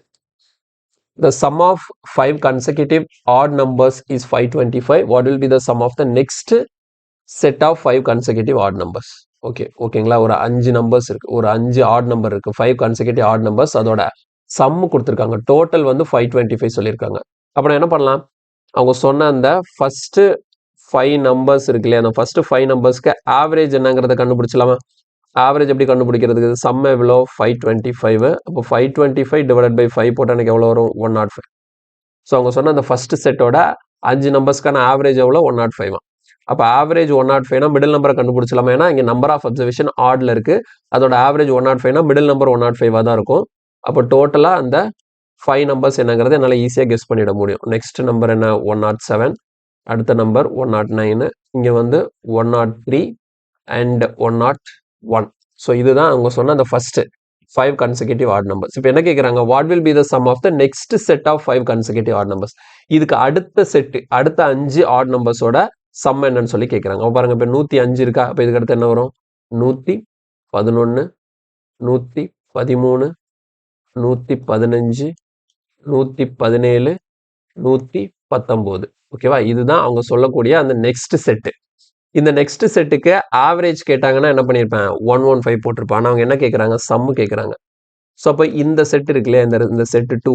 the sum of 5 consecutive odd numbers is 525. What will be the sum of the next set of 5 consecutive odd numbers? ஓகேங்களா? ஒரு 5 நம்பர்ஸ் இருக்கு, ஒரு 5 ஆட் நம்பர் இருக்கு, 5 consecutive odd numbers. அதோட சம் கொடுத்துருக்காங்க. டோட்டல் வந்து 525 சொல்லியிருக்காங்க. அப்போ நான் என்ன பண்ணலாம், அவங்க சொன்ன அந்த ஃபர்ஸ்ட் 5 நம்பர்ஸ் இருக்கு இல்லையா, அந்த ஃபர்ஸ்ட் 5 நம்பர்ஸ்க்கு ஆவரேஜ் என்னங்கிறத கண்டுபிடிச்சலாமா? ஆவரேஜ் எப்படி கண்டுபிடிக்கிறதுக்கு, சம் எவ்வளோ, 525. அப்போ 525 டிவைடட் பை 5 போட்டால் எனக்கு எவ்வளோ வரும், 105. ஸோ அவங்க சொன்ன அந்த ஃபர்ஸ்ட் செட்டோட 5 நம்பர்ஸ்க்கான ஆவரேஜ் எவ்வளோ, 105. அப்போ ஆவரேஜ் 105னா மிடில் நம்பரை கண்டுபிடிச்சலாமா? ஏன்னா இங்கே நம்பர் ஆஃப் அப்சர்வேஷன் ஆட்ல இருக்கு, அதோட ஆவரேஜ் 105னா மிடில் நம்பர் 105 தான் இருக்கும். அப்போ டோட்டலாக அந்த 5 நம்பர்ஸ் என்னங்கிறது என்னால் ஈஸியாக கெஸ் பண்ணிட முடியும். நெக்ஸ்ட் நம்பர் என்ன, 107. அடுத்த நம்பர் 109. இங்கே வந்து 103 அண்ட் 101. ஸோ இதுதான் அவங்க சொன்ன அந்த ஃபர்ஸ்ட் 5 consecutive odd numbers. இப்போ என்ன கேட்குறாங்க, what will be the sum of the next set of 5 consecutive odd numbers? இதுக்கு அடுத்த செட்டு, அடுத்த 5 ஆட் நம்பர்ஸோட சம் என்னன்னு சொல்லி கேட்குறாங்க. பாருங்க, இப்போ 105 இருக்கா, அப்போ இதுக்கு அடுத்து என்ன வரும், 110. 11, 113, 115, 117, 119. ஓகேவா? இதுதான் அவங்க சொல்லக்கூடிய அந்த நெக்ஸ்ட் செட்டு. இந்த நெக்ஸ்ட் செட்டுக்கு ஆவரேஜ் கேட்டாங்கன்னா என்ன பண்ணியிருப்பேன்? 115 போட்டிருப்பேன். ஆனால் அவங்க என்ன கேட்குறாங்க? சம்மு கேட்குறாங்க. ஸோ அப்போ இந்த செட் இருக்கு இல்லையா, இந்த செட்டு 2,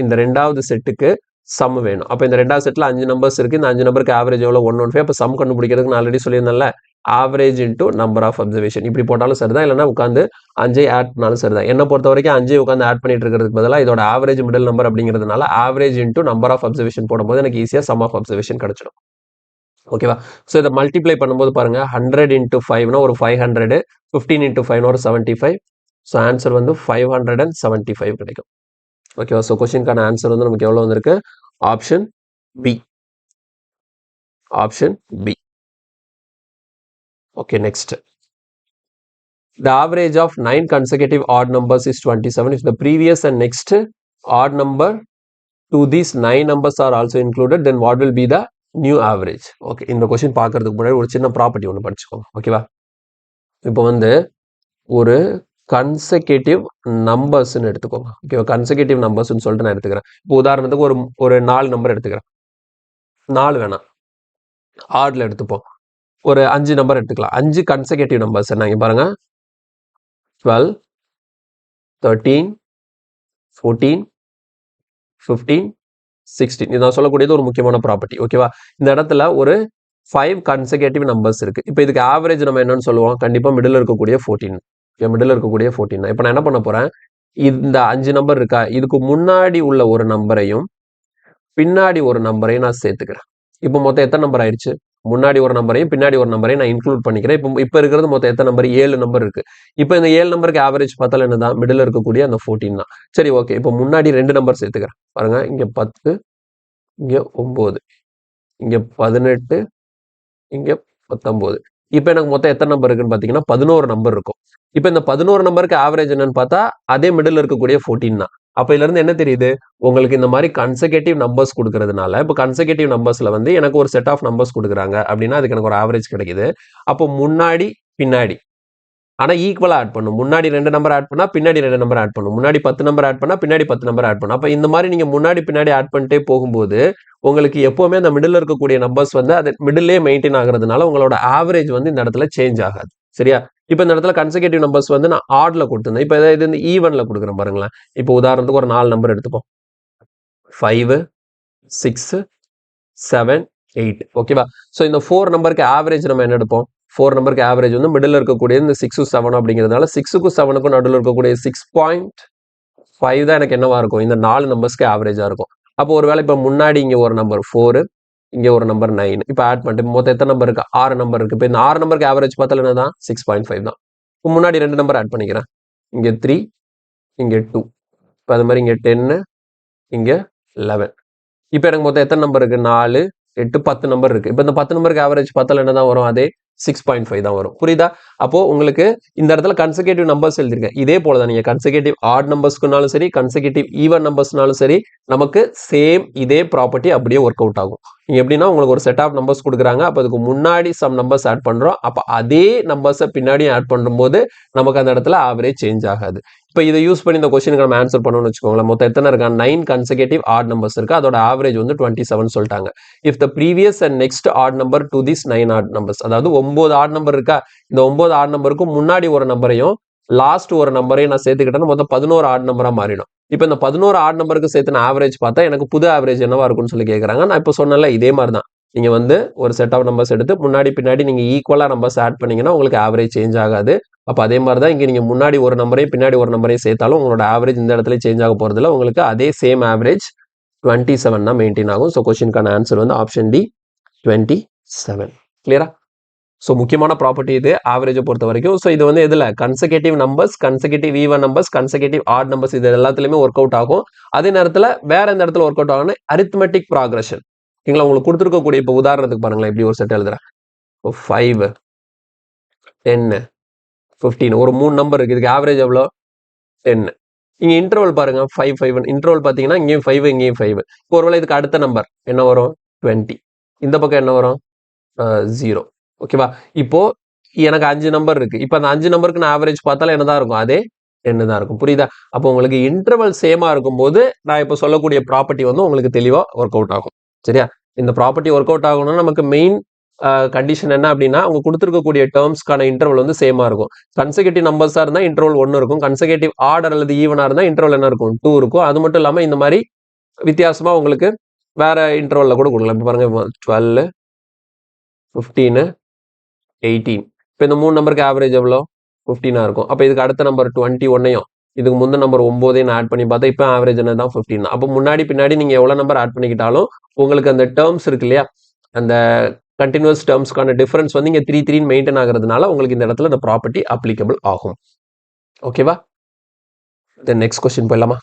இந்த ரெண்டாவது செட்டுக்கு சம் வேணும். அப்போ இந்த ரெண்டாவது செட்டில் 5 நம்பர்ஸ் இருக்குது. இந்த 5 நம்பருக்கு ஆவரேஜ் எவ்வளோ? 115. அப்போ சம் கண்டுபிடிக்கிறதுக்கு நான் ஆல்ரெடி சொல்லியிருந்தேன்ல, average into number of observation. இப்படி போட்டாலும் சரிதான், இல்லைன்னா உட்காந்து 5 ஆட் பண்ணாலும் சரிதான். என்னை பொறுத்த வரைக்கும் 5 உட்காந்து ஆட் பண்ணிட்டு இருக்கிறதுக்கு பதிலாக இதோட ஆவரேஜ் மிடில் நம்பர் அப்படிங்கிறதுனால average into number of observation போடும்போது எனக்கு ஈஸியாக சம் ஆஃப் அப்சர்வேஷன் கிடைச்சிடும். ஓகேவா? ஸோ இதை மல்டிப்ளை பண்ணும்போது பாருங்க, 100 இன்டூ 5னா ஒரு 500, 15 இன்டூ 5னா ஒரு 75. ஸோ ஆன்சர் வந்து 575 கிடைக்கும். ஓகேவா? ஸோ கொஸ்டினுக்கான ஆன்சர் வந்து நமக்கு எவ்வளோ வந்திருக்கு? Option B. Option B. Okay, next. The average of 9 consecutive odd numbers is 27. If the previous and next odd number to these 9 numbers are also included, then what will be the new average? Okay, இந்த கொஸ்டின் பார்க்கறதுக்கு முன்னாடி ஒரு சின்ன ப்ராப்பர்ட்டி ஒன்று படிச்சுக்கோங்க. ஓகேவா? இப்போ வந்து ஒரு கன்செகட்டிவ் நம்பர்ஸ்ன்னு எடுத்துக்கோங்க. ஓகேவா? கன்செகட்டிவ் நம்பர்ஸ்ன்னு சொல்லிட்டு நான் எடுத்துக்கிறேன். இப்போ உதாரணத்துக்கு ஒரு 4 நம்பர் எடுத்துக்கிறேன். 4 வேணாம், ஆட்ல எடுத்துப்போம். ஒரு 5 நம்பர் எடுத்துக்கலாம். 5 கன்செகட்டிவ் நம்பர்ஸ் என்ன? இங்க பாருங்க, 12, 13, 14, 15, 16. இது நான் சொல்லக்கூடியது ஒரு முக்கியமான ப்ராப்பர்ட்டி. ஓகேவா? இந்த இடத்துல ஒரு 5 கன்செகட்டிவ் நம்பர்ஸ் இருக்கு. இப்போ இதுக்கு ஆவரேஜ் நம்ம என்னன்னு சொல்லுவோம்? கண்டிப்பா மிடில் இருக்கக்கூடிய 14. மிடில் இருக்கக்கூடிய 14. இப்போ நான் என்ன பண்ண போறேன்? இந்த 5 நம்பர் இருக்கா, இதுக்கு முன்னாடி உள்ள ஒரு நம்பரையும் பின்னாடி ஒரு நம்பரையும் நான் சேர்த்துக்கிறேன். இப்போ மொத்தம் எத்தனை நம்பர் ஆயிடுச்சு? முன்னாடி ஒரு நம்பரையும் பின்னாடி ஒரு நம்பரையும் நான் இன்க்ளூட் பண்ணிக்கிறேன். இப்போ இருக்கிறது மொத்தம் எத்தனை நம்பர்? 7 நம்பர் இருக்கு. இப்போ இந்த 7 நம்பருக்கு ஆவரேஜ் பார்த்தாலும் என்னதான்? மிடில் இருக்கக்கூடிய அந்த 14 தான். சரி, ஓகே. இப்போ முன்னாடி 2 நம்பர் சேர்த்துக்கிறேன். பாருங்க, இங்க 10, இங்க 9, இங்க 18, இங்க 19. இப்போ எனக்கு மொத்தம் எத்தனை நம்பர் இருக்குன்னு பாத்தீங்கன்னா 11 நம்பர் இருக்கும். இப்போ இந்த 11 நம்பருக்கு ஆவரேஜ் என்னன்னு பார்த்தா அதே மிடில் இருக்கக்கூடிய 14 தான். அப்ப இதுல இருந்து என்ன தெரியுது? உங்களுக்கு இந்த மாதிரி கன்செகட்டிவ் நம்பர்ஸ் கொடுக்கறதுனால, இப்போ கன்செகட்டிவ் நம்பர்ஸ்ல வந்து எனக்கு ஒரு செட் ஆஃப் நம்பர்ஸ் கொடுக்குறாங்க அப்படின்னா அதுக்கு எனக்கு ஒரு ஆவரேஜ் கிடைக்குது. அப்போ முன்னாடி பின்னாடி ஆனா ஈக்குவலா ஆட் பண்ணும். முன்னாடி 2 நம்பர் ஆட் பண்ணா பின்னாடி 2 நம்பர் ஆட் பண்ணும். முன்னாடி 10 நம்பர் ஆட் பண்ணா பின்னாடி 10 நம்பர் ஆட் பண்ணும். அப்ப இந்த மாதிரி நீங்க முன்னாடி பின்னாடி ஆட் பண்ணிட்டே போகும்போது உங்களுக்கு எப்பவுமே அந்த மிடில் இருக்கக்கூடிய நம்பர்ஸ் வந்து அது மிடில்லே மெயின்டைன் ஆகுறதுனால உங்களோட ஆவரேஜ் வந்து இந்த இடத்துல சேஞ்ச் ஆகாது. சரியா? இப்போ இந்த இடத்துல கன்செகட்டிவ் நம்பர்ஸ் வந்து நான் ஆட்ல கொடுத்திருந்தேன். இப்போ இது வந்து ஈவன்ல கொடுக்குறேன் பாருங்களேன். இப்போ உதாரணத்துக்கு ஒரு 4 நம்பர் எடுத்துப்போம். 5, 6, 7, 8. ஓகேவா? ஸோ இந்த 4 நம்பருக்கு ஆவரேஜ் நம்ம என்ன எடுப்போம்? 4 நம்பருக்கு ஆவரேஜ் வந்து மிடில் இருக்கக்கூடிய இந்த 6 7 அப்படிங்கிறதுனால 6க்கும் 7க்கும் நடுவில் இருக்கக்கூடிய 6.5 தான் எனக்கு என்னவா இருக்கும்? இந்த 4 நம்பர்ஸ்க்கு ஆவரேஜா இருக்கும். அப்போ ஒருவேளை இப்போ முன்னாடி இங்க ஒரு நம்பர் 4, இங்க ஒரு நம்பர் 9. இப்போ ஆட் பண்ணிட்டு மொத்தம் எத்தனை நம்பர் இருக்கு? 6 நம்பர் இருக்கு. இப்போ இந்த 6 நம்பருக்கு ஆவரேஜ் பார்த்தாலும் என்னதான்? 6.5 தான். இப்போ முன்னாடி 2 நம்பர் ஆட் பண்ணிக்கிறேன். இங்க 3, இங்க 2. இப்போ அது மாதிரி இங்க 10, இங்க 11. இப்போ எனக்கு மொத்தம் எத்தனை நம்பர் இருக்கு? 4, 8, 10 நம்பர் இருக்கு. இப்போ இந்த 10 நம்பருக்கு ஆவரேஜ் பார்த்தாலும் என்னதான் வரும்? அதே 6.5 தான் வரும். புரியுதா? அப்போ உங்களுக்கு இந்த இடத்துல கன்செகட்டிவ் நம்பர்ஸ் எழுதிருக்கேன். இதே போல தான் நீங்க கன்செகட்டிவ் ஆட் நம்பர்ஸ்க்குனாலும் சரி, கன்செகட்டிவ் ஈவன் நம்பர்ஸ்னாலும் சரி, நமக்கு சேம் இதே ப்ராப்பர்ட்டி அப்படியே ஒர்க் அவுட் ஆகும். நீங்க எப்படின்னா உங்களுக்கு ஒரு செட் ஆஃப் நம்பர்ஸ் கொடுக்குறாங்க. அப்போ அதுக்கு முன்னாடி சம் நம்பர்ஸ் ஆட் பண்றோம். அப்போ அதே நம்பர்ஸை பின்னாடியும் ஆட் பண்ணும்போது நமக்கு அந்த இடத்துல ஆவரேஜ் சேஞ்ச் ஆகாது. இப்போ இதை யூஸ் பண்ணி இந்த கொஸ்டினுக்கு நம்ம ஆன்சர் பண்ணணும்னு வச்சுக்கோங்களேன். மொத்தம் எத்தனை இருக்கா? 9 கன்செகட்டிவ் ஆட் நம்பர்ஸ் இருக்கு. அதோட ஆவரேஜ் வந்து 27 சொல்லிட்டாங்க. If the previous and next add number to this 9 odd numbers, அதாவது 9 ஆட் நம்பர் இருக்கா, இந்த 9 ஆட் நம்பருக்கும் முன்னாடி ஒரு நம்பரையும் லாஸ்ட் ஒரு நம்பரையும் நான் சேர்த்துக்கிட்டேன்னா மொத்தம் 11 ஆட் நம்பரா மாறிடும். இப்போ இந்த 11 ஆட் நம்பருக்கு சேர்த்து ஆவரேஜ் பார்த்தா எனக்கு புது ஆவரேஜ் என்னவா இருக்கும்னு சொல்லி கேட்குறாங்க. நான் இப்போ சொன்னல இதே மாதிரி தான். நீங்க வந்து ஒரு செட் ஆஃப் நம்பர்ஸ் எடுத்து முன்னாடி பின்னாடி நீங்க ஈக்குவலா நம்பர்ஸ் ஆட் பண்ணீங்கன்னா உங்களுக்கு ஆவரேஜ் சேஞ்ச் ஆகாது. அப்போ அதே மாதிரி தான் இங்கே நீங்கள் முன்னாடி ஒரு நம்பரையும் பின்னாடி ஒரு நம்பரையும் சேர்த்தாலும் உங்களோட ஆவரேஜ் இந்த இடத்துல சேஞ்ச் ஆக போகிறதுல உங்களுக்கு அதே சேம் ஆவரேஜ் 27 தான் மெயின்டைன் ஆகும். ஸோ கொஸ்டினுக்கான ஆன்சர் வந்து ஆப்ஷன் டி 27. கிளியரா? ஸோ முக்கியமான ப்ராப்பர்ட்டி இது ஆவரேஜை பொறுத்த வரைக்கும். ஸோ இது வந்து எதில்? Consecutive numbers, consecutive even numbers, consecutive odd numbers, இது எல்லாத்துலேயுமே ஒர்க் அவுட் ஆகும். அதே நேரத்தில் வேற எந்த இடத்துல ஒர்க் அவுட் ஆகும்னு அரித்மெட்டிக் ப்ராக்ரஷன். ஓகேங்களா? உங்களுக்கு கொடுத்துருக்கக்கூடிய இப்போ உதாரணத்துக்கு பாருங்களேன், இப்படி ஒரு செட் எழுதுறேன். 5, 10, 15 ஒரு 3 நம்பர் இருக்கு. இதுக்கு ஆவரேஜ் எவ்வளோ? 10. இங்க இன்டர்வல் பாருங்க, 5 5 இன்டர்வல் பாத்தீங்கன்னா இங்கேயும் 5 இங்கேயும் 5. ஒருவேளை இதுக்கு அடுத்த நம்பர் என்ன வரும்? 20. இந்த பக்கம் என்ன வரும்? 0. ஓகேவா? இப்போ எனக்கு 5 நம்பர் இருக்கு. இப்போ அந்த 5 நம்பருக்கு நான் ஆவரேஜ் பார்த்தாலும் என்னதான் இருக்கும்? அதே 10 தான் இருக்கும். புரியுதா? அப்போ உங்களுக்கு இன்டர்வல் சேமா இருக்கும்போது நான் இப்போ சொல்லக்கூடிய ப்ராப்பர்ட்டி வந்து உங்களுக்கு தெளிவா ஒர்க் அவுட் ஆகும். சரியா? இந்த ப்ராப்பர்ட்டி ஒர்க் அவுட் ஆகணும்னா நமக்கு மெயின் கண்டிஷன் என்ன அப்படின்னா அவங்க கொடுத்துருக்கக்கூடிய டேர்ம்ஸ்க்கான இன்டர்வல் வந்து சேமா இருக்கும். கன்செகட்டிவ் நம்பர்ஸா இருந்தா இன்டர்வல் 1 இருக்கும். கன்செகட்டிவ் ஆர்டர் அல்லது ஈவனா இருந்தா இன்டர்வல் என்ன இருக்கும்? 2 இருக்கும். அது மட்டும் இல்லாம இந்த மாதிரி வித்தியாசமா உங்களுக்கு வேற இன்டர்வல்ல கூட கொடுக்கலாம். இப்போ பாருங்க 12, 15, 18. இப்போ இந்த 3 நம்பருக்கு ஆவரேஜ் எவ்வளோ? 15 இருக்கும். அப்போ இதுக்கு அடுத்த நம்பர் 21ஐயும் இதுக்கு முந்தின நம்பர் 9ஐயும் ஆட் பண்ணி பார்த்தா இப்போ ஆவரேஜ் என்ன தான் 15 தான். அப்போ முன்னாடி பின்னாடி நீங்க எவ்வளவு நம்பர் ஆட் பண்ணிக்கிட்டாலும் உங்களுக்கு அந்த டேர்ம்ஸ் இருக்கு இல்லையா, அந்த கண்டினியூஸ் டேர்ம்ஸ்க்கான டிஃபரன்ஸ் வந்து இங்க 3 3 மெயின்டைன் ஆகிறதுனால உங்களுக்கு இந்த இடத்துல இந்த ப்ராப்பர்ட்டி அப்ளிகபிள் ஆகும். ஓகேவா? தென் நெக்ஸ்ட் கொஸ்டின் போயிடலாமா?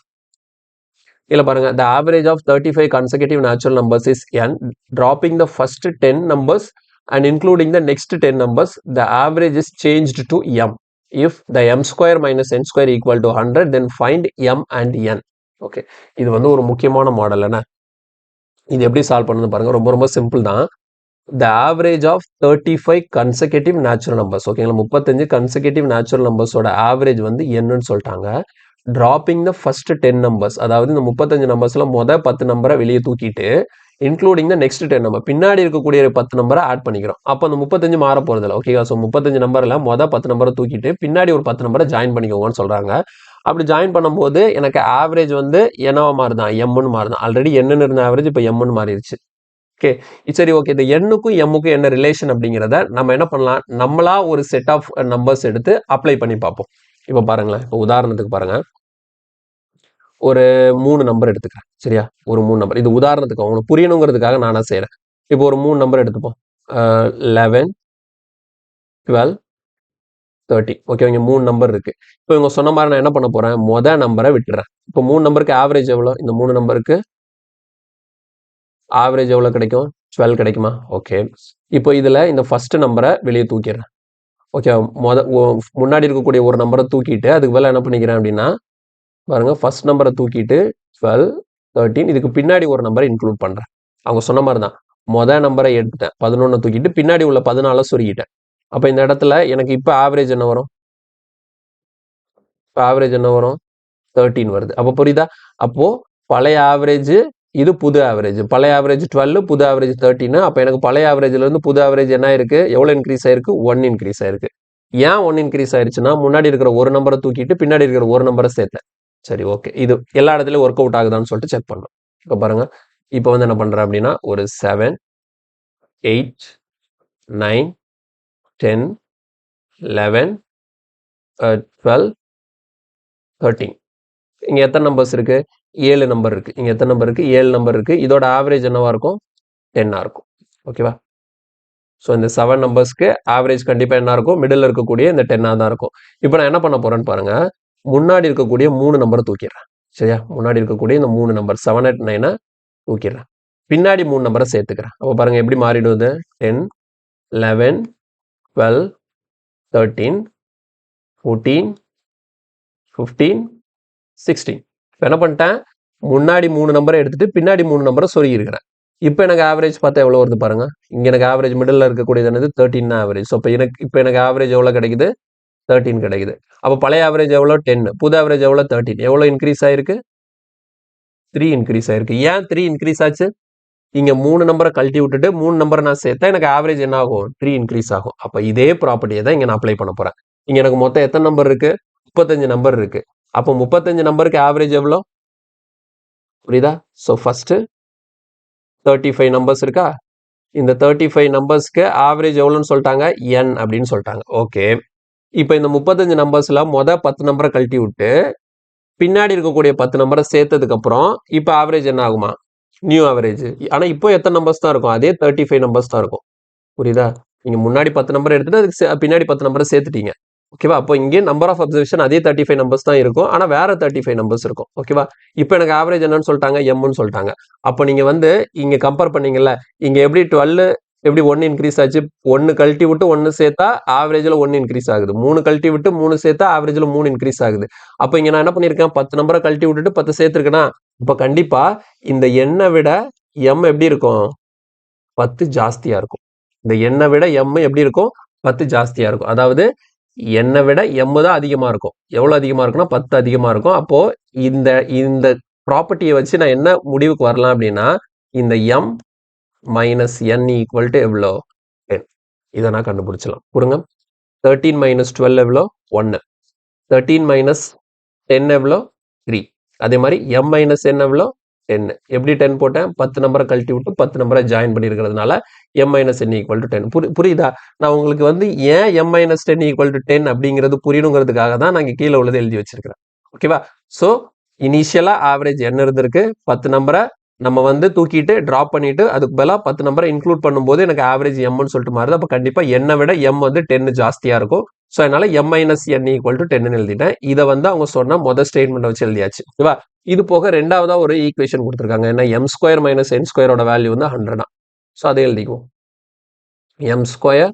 இல்ல பாருங்க, the average of 35 consecutive natural numbers is n, dropping the first 10 numbers and including the next 10 numbers, the average is changed to m. If the m square minus n square equal to 100, then find m and n. Okay, இது வந்து ஒரு முக்கியமான மாடல். என்ன இது எப்படி சால்வ் பண்ணுது பாருங்க, ரொம்ப ரொம்ப சிம்பிள் தான். the average of 35 consecutive natural numbers, ஓகேங்களா, 35 consecutive natural numbers ஓட ஆவரேஜ் வந்து என்னன்னு சொல்லிட்டாங்க. dropping the first 10 numbers, அதாவது இந்த 35 நம்பர்ஸ்ல மொத 10 நம்பரை வெளியே தூக்கிட்டு இன்க்ளூடிங் த நெக்ஸ்ட் 10 நம்பர், பின்னாடி இருக்கக்கூடிய 10 நம்பரை ஆட் பண்ணிக்கிறோம். அப்போ அந்த 35 மாற போறது இல்லை. ஓகேவா? ஸோ 35 நம்பர்ல மொத 10 நம்பரை தூக்கிட்டு பின்னாடி ஒரு 10 நம்பரை ஜாயின் பண்ணிக்கோங்கன்னு சொல்றாங்க. அப்படி ஜாயின் பண்ணும்போது எனக்கு ஆவரேஜ் வந்து என்னவா மாறுதான்? எம்னு மாறுதான். ஆல்ரெடி என்னன்னு இருந்த ஆவரேஜ் இப்போ எம்னு மாறிடுச்சு. ஓகே, சரி, ஓகே. இந்த எண்ணுக்கும் எம்முக்கும் என்ன ரிலேஷன் அப்படிங்கிறத நம்ம என்ன பண்ணலாம், நம்மளா ஒரு செட் ஆஃப் நம்பர்ஸ் எடுத்து அப்ளை பண்ணி பார்ப்போம். இப்போ பாருங்களேன், இப்போ உதாரணத்துக்கு பாருங்க, ஒரு 3 நம்பர் எடுத்துக்கிறேன். சரியா? ஒரு 3 நம்பர், இது உதாரணத்துக்கு உங்களுக்கு புரியணுங்கிறதுக்காக நானா செய்யறேன். இப்போ ஒரு 3 நம்பர் எடுத்துப்போம். 11, 12, 13. ஓகே, இங்க 3 நம்பர் இருக்கு. இப்போ இவங்க சொன்ன மாதிரி நான் என்ன பண்ண போறேன், மொத நம்பரை விட்டுறேன். இப்போ 3 நம்பருக்கு ஆவரேஜ் எவ்வளோ? இந்த 3 நம்பருக்கு ஆவரேஜ் எவ்வளோ கிடைக்கும்? 12 கிடைக்குமா? ஓகே, இப்போ இதுல இந்த ஃபர்ஸ்ட் நம்பரை வெளியே தூக்கிடுறேன். ஓகே, முன்னாடி இருக்கக்கூடிய ஒரு நம்பரை தூக்கிட்டு அதுக்கு மேல என்ன பண்ணிக்கிறேன் அப்படின்னா, பாருங்க, ஃபர்ஸ்ட் நம்பரை தூக்கிட்டு 12, 13, இதுக்கு பின்னாடி ஒரு நம்பரை இன்க்ளூட் பண்றேன். அவங்க சொன்ன மாதிரி தான், மொதல் நம்பரை எடுத்துட்டேன், 11 தூக்கிட்டு பின்னாடி உள்ள 14 சொருகிட்டேன். அப்ப இந்த இடத்துல எனக்கு இப்ப ஆவரேஜ் என்ன வரும்? ஆவரேஜ் என்ன வரும்? 13 வருது. அப்போ புரியுதா? அப்போ பழைய ஆவரேஜ், இது புது ஆவரேஜ். பழைய ஆவரேஜ் 12, புது ஆவரேஜ் 13. அப்ப எனக்கு பழைய ஆவரேஜ்ல இருந்து புது ஆவரேஜ் என்ன இருக்கு? எவ்வளவு இன்க்ரீஸ் ஆயிருக்கு? 1 இன்க்ரீஸ் ஆயிருக்கு. ஏன் 1 இன்க்ரீஸ் ஆயிருச்சுன்னா, முன்னாடி இருக்கிற ஒரு நம்பரை தூக்கிட்டு பின்னாடி இருக்கிற ஒரு நம்பரை சேர்த்தேன். சரி, ஓகே, இது எல்லா இடத்துலயும் ஒர்க் அவுட் ஆகுதான்னு சொல்லிட்டு செக் பண்ணணும். இப்போ பாருங்க, இப்போ வந்து என்ன பண்றேன் அப்படின்னா, ஒரு 7, 8, 9, 10, 11, 12, 13. இங்க எத்தனை நம்பர்ஸ் இருக்கு? 7 நம்பர் இருக்கு. இங்க எத்தனை நம்பர் இருக்கு? 7 நம்பர் இருக்கு. இதோட ஆவரேஜ் என்னவா இருக்கும்? 10 இருக்கும். ஓகேவா? ஸோ இந்த 7 நம்பர்ஸ்க்கு ஆவரேஜ் கண்டிப்பா என்ன இருக்கும்? மிடில் இருக்கக்கூடிய இந்த 10 தான் இருக்கும். இப்போ நான் என்ன பண்ண போறேன்னு பாருங்க, முன்னாடி இருக்கக்கூடிய 3 நம்பரை தூக்கிடுறேன். சரியா? முன்னாடி இருக்கக்கூடிய இந்த 3 நம்பர் 7, 8, 9 தூக்கிடுறேன். பின்னாடி 3 நம்பரை சேர்த்துக்கிறேன். அப்போ பாருங்க எப்படி மாறிடுது? 10, 11, 12, 13, 14, 15, 16. இப்போ என்ன பண்ணிட்டேன், முன்னாடி 3 நம்பரை எடுத்துட்டு பின்னாடி 3 நம்பரை சொருகி இருக்கிறேன். இப்போ எனக்கு ஆவரேஜ் பார்த்தா எவ்வளோ வருது பாருங்க. இங்க எனக்கு ஆவரேஜ் மிடில் இருக்கக்கூடியது என்னது? 13 தான் ஆவரேஜ். ஸோ இப்போ எனக்கு ஆவரேஜ் எவ்வளோ கிடைக்குது? 13 கிடைக்குது. அப்போ பழைய ஆவரேஜ் எவ்வளோ? 10. புது ஆவரேஜ் எவ்வளோ? 13. எவ்வளோ இன்க்ரீஸ் ஆயிருக்கு? 3 இன்க்ரீஸ் ஆயிருக்கு. ஏன் 3 இன்க்ரீஸ் ஆச்சு? இங்க 3 நம்பரை கழட்டி விட்டுட்டு 3 நம்பரை நான் சேர்த்தா எனக்கு ஆவரேஜ் என்ன ஆகும்? 3 இன்க்ரீஸ் ஆகும். அப்ப இதே ப்ராப்பர்ட்டியை தான் இங்க நான் அப்ளை பண்ண போறேன். இங்க எனக்கு மொத்தம் எத்தனை நம்பர் இருக்கு? 35 நம்பர் இருக்கு. அப்போ 35 நம்பருக்கு ஆவரேஜ் எவ்வளோ? புரியுதா? ஸோ ஃபர்ஸ்ட் 35 நம்பர்ஸ் இருக்கா? இந்த 35 நம்பர்ஸ்க்கு ஆவரேஜ் எவ்வளோன்னு சொல்லிட்டாங்க? n அப்படின்னு சொல்லிட்டாங்க. ஓகே, இப்போ இந்த 35 நம்பர்ஸ்ல மொதல் 10 நம்பரை கழட்டி விட்டு பின்னாடி இருக்கக்கூடிய 10 நம்பரை சேர்த்ததுக்கு அப்புறம் இப்போ ஆவரேஜ் என்ன ஆகுமா? New average. ஆனா இப்போ எத்தனை நம்பர்ஸ் தான் இருக்கும்? அதே 35 நம்பர்ஸ் தான் இருக்கும். புரியுதா? நீங்க முன்னாடி 10 நம்பர் எடுத்துட்டு அதுக்கு பின்னாடி 10 நம்பரை சேர்த்துட்டீங்க. ஓகேவா? அப்போ இங்கே நம்பர் ஆஃப் அப்சர்வேஷன் அதே 35 நம்பர்ஸ் தான் இருக்கும். ஆனா வேற 35 நம்பர்ஸ் இருக்கும். ஓகேவா? இப்போ எனக்கு ஆவரேஜ் என்னன்னு சொல்லிட்டாங்க? எம்னு சொல்லிட்டாங்க. அப்போ நீங்க வந்து இங்க கம்பேர் பண்ணீங்கல்ல, இங்க எப்படி 12 எப்படி 1 இன்க்ரீஸ் ஆச்சு? 1 கழட்டி விட்டு 1 சேர்த்தா ஆவரேஜ்ல 1 இன்க்ரீஸ் ஆகுது. 3 கழட்டி விட்டு 3 சேர்த்தா ஆவரேஜ்ல 3 இன்க்ரீஸ் ஆகுது. அப்போ இங்க நான் என்ன பண்ணிருக்கேன்? 10 நம்பரை கழட்டி விட்டுட்டு 10 சேர்த்திருக்கேனா? இப்போ கண்டிப்பா இந்த எண்ணை விட எம் எப்படி இருக்கும்? 10 ஜாஸ்தியா இருக்கும். இந்த எண்ணை விட எம் எப்படி இருக்கும்? 10 ஜாஸ்தியாக இருக்கும். அதாவது என்னை விட எம் தான் அதிகமாக இருக்கும். எவ்வளோ அதிகமாக இருக்குன்னா 10 அதிகமாக இருக்கும். அப்போது இந்த இந்த ப்ராப்பர்ட்டியை வச்சு நான் என்ன முடிவுக்கு வரலாம் அப்படின்னா, இந்த M minus N equal to எவ்வளோ 10. இதை நான் கண்டுபிடிச்சலாம். கொடுங்க. 13 மைனஸ் 12 எவ்வளோ 1. 13 மைனஸ் 10 எவ்வளோ 3. அதே மாதிரி எம் மைனஸ் என் எவ்வளோ 10. எப்படி 10 போட்டேன்? 10 நம்பரை கழட்டி விட்டு 10 நம்பரை ஜாயின் பண்ணியிருக்கிறதுனால M minus N equal to 10. புரியுதா? நான் உங்களுக்கு வந்து ஏன் எம் மைனஸ் 10 ஈக்குவல் டு 10 அப்படிங்கிறது புரியணுங்கிறதுக்காக தான் நான் இங்கே கீழே உள்ளது எழுதி வச்சிருக்கிறேன். ஓகேவா? ஸோ இனிஷியலாக ஆவரேஜ் என்ன இருந்திருக்கு? 10 நம்பரை நம்ம வந்து தூக்கிட்டு ட்ராப் பண்ணிட்டு அதுக்கு பதிலாக 10 நம்பரை இன்க்ளூட் பண்ணும்போது எனக்கு ஆவரேஜ் எம்னு சொல்லிட்டு மாறுது. அப்போ கண்டிப்பாக என்னை விட எம் வந்து 10 ஜாஸ்தியாக இருக்கும். ஸோ அதனால M minus N equal to 10 எழுதிட்டேன். இதை வந்து அவங்க சொன்ன மொதல் ஸ்டேட்மெண்ட் வச்சு எழுதியாச்சு. ஓகேவா? இது போக ரெண்டாவதா ஒரு ஈக்குவேஷன் கொடுத்துருக்காங்க. என்ன? எம் ஸ்கொயர் மைனஸ் என் ஸ்கொயரோட வேல்யூ வந்து 100. ஸோ அதை எழுதிக்குவோம். எம் ஸ்கொயர்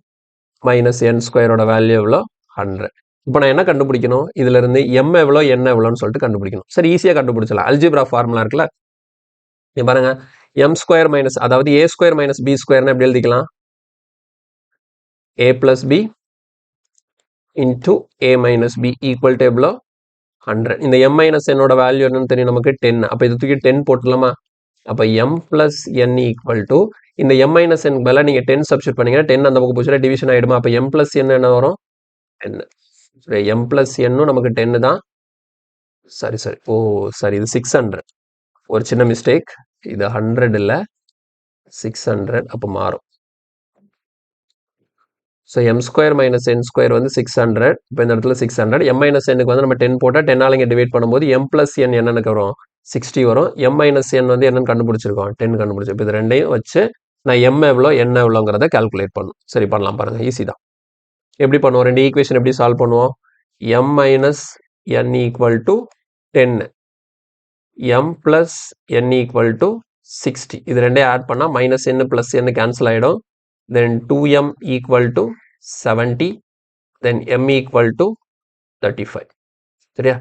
மைனஸ் என் ஸ்கொயரோட வேல்யூ எவ்வளோ? 100. இப்போ நான் என்ன கண்டுபிடிக்கணும்? இதுல இருந்து எம் எவ்வளோ என்ன எவ்வளோன்னு சொல்லிட்டு கண்டுபிடிக்கணும். சரி, ஈஸியாக கண்டுபிடிச்சலாம். அல்ஜிப்ரா ஃபார்முலா இருக்குல்ல, நீ பாருங்க. எம் ஸ்கொயர் மைனஸ், அதாவது ஏ ஸ்கொயர் மைனஸ் பி ஸ்கொயர்னு எப்படி எழுதிக்கலாம்? A plus B into A minus B equal to எவ்வளோ? 100. இந்த எம் மைனஸ் என்னோட வேல்யூ என்னன்னு தெரியும் நமக்கு, 10. அப்போ இது தூக்கி 10 போட்டுலாமா? அப்போ M plus N equal to, இந்த எம் மைனஸ் என் மேலே நீங்கள் 10 சப்ஸ்டியூட் பண்ணீங்கன்னா 10 அந்த பக்கம் போச்சுன்னா டிவிஷன் ஆகிடுமா? அப்போ எம் பிளஸ் என் என்ன வரும்? 10. சரி, எம் பிளஸ் என்னும் நமக்கு 10 தான். சரி, இது 600. ஒரு சின்ன மிஸ்டேக். இது 100 இல்லை, 600. அப்போ மாறும். So M square minus n square வந்து 600. இப்போ இந்த இடத்துல 600. எம் மைனஸ் எண்ணுக்கு வந்து நம்ம 10 போட்டால் 10ஆல் இங்கே டிவைட் பண்ணும்போது எம் பிளஸ் என் என்னென்னு வரும்? 60 வரும். எம் மைனஸ் என் வந்து என்னன்னு கண்டுபிடிச்சிருக்கோம்? 10 கண்டுபிடிச்சோம். இப்போ இது ரெண்டையும் வச்சு நான் எம் எவ்வளோ என்ன எவ்வளோங்கிறத கால்குலேட் பண்ணும். சரி, பண்ணலாம் பாருங்கள். ஈஸி தான். எப்படி பண்ணுவோம்? ரெண்டு ஈக்குவேஷன் எப்படி சால்வ் பண்ணுவோம்? M minus N equal to 10, M plus N equal to 60. இது ரெண்டையும் ஆட் பண்ணால் minus n plus N cancel ஆகிடும். தென் 2m equal to 70, then m equal to 35. சரியா?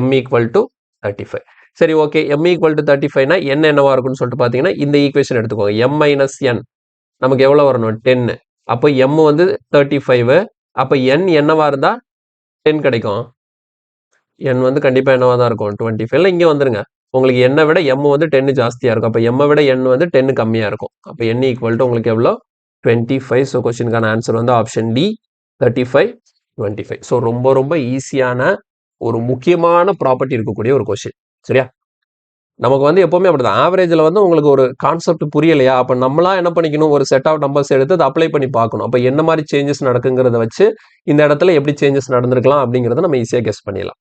m equal to 35. சரி, ஓகே. m equal to 35 னா n என்னவா இருக்கும்னு சொல்லிட்டு பார்த்தீங்கன்னா இந்த ஈக்குவேஷன் எடுத்துக்கோங்க. m மைனஸ் n நமக்கு எவ்வளோ வரணும்? 10. அப்போ m வந்து 35. அப்போ n என்னவா இருந்தால் 10 கிடைக்கும்? n வந்து கண்டிப்பாக என்னவா தான் இருக்கும்? 25. இல்லை, இங்கே வந்துருங்க. உங்களுக்கு n விட m வந்து 10 ஜாஸ்தியாக இருக்கும். அப்போ m விட n வந்து 10 கம்மியாக இருக்கும். அப்போ n ஈக்குவல் டு உங்களுக்கு எவ்வளோ? 25. ஸோ கொஸ்டினுக்கான ஆன்சர் வந்து ஆப்ஷன் டி, 35, 25. ஸோ ரொம்ப ரொம்ப ஈஸியான ஒரு முக்கியமான ப்ராப்பர்ட்டி இருக்கக்கூடிய ஒரு கொஸ்டின். சரியா? நமக்கு வந்து எப்பவுமே அப்படிதான். ஆவரேஜில் வந்து உங்களுக்கு ஒரு கான்செப்ட் புரியலையா? அப்போ நம்மளா என்ன பண்ணிக்கணும்? ஒரு செட் ஆஃப் நம்பர்ஸ் எடுத்து அதை அப்ளை பண்ணி பார்க்கணும். அப்போ என்ன மாதிரி சேஞ்சஸ் நடக்குங்கிறத வச்சு இந்த இடத்துல எப்படி சேஞ்சஸ் நடந்திருக்கலாம் அப்படிங்கிறத நம்ம ஈஸியாக கெஸ் பண்ணிடலாம்.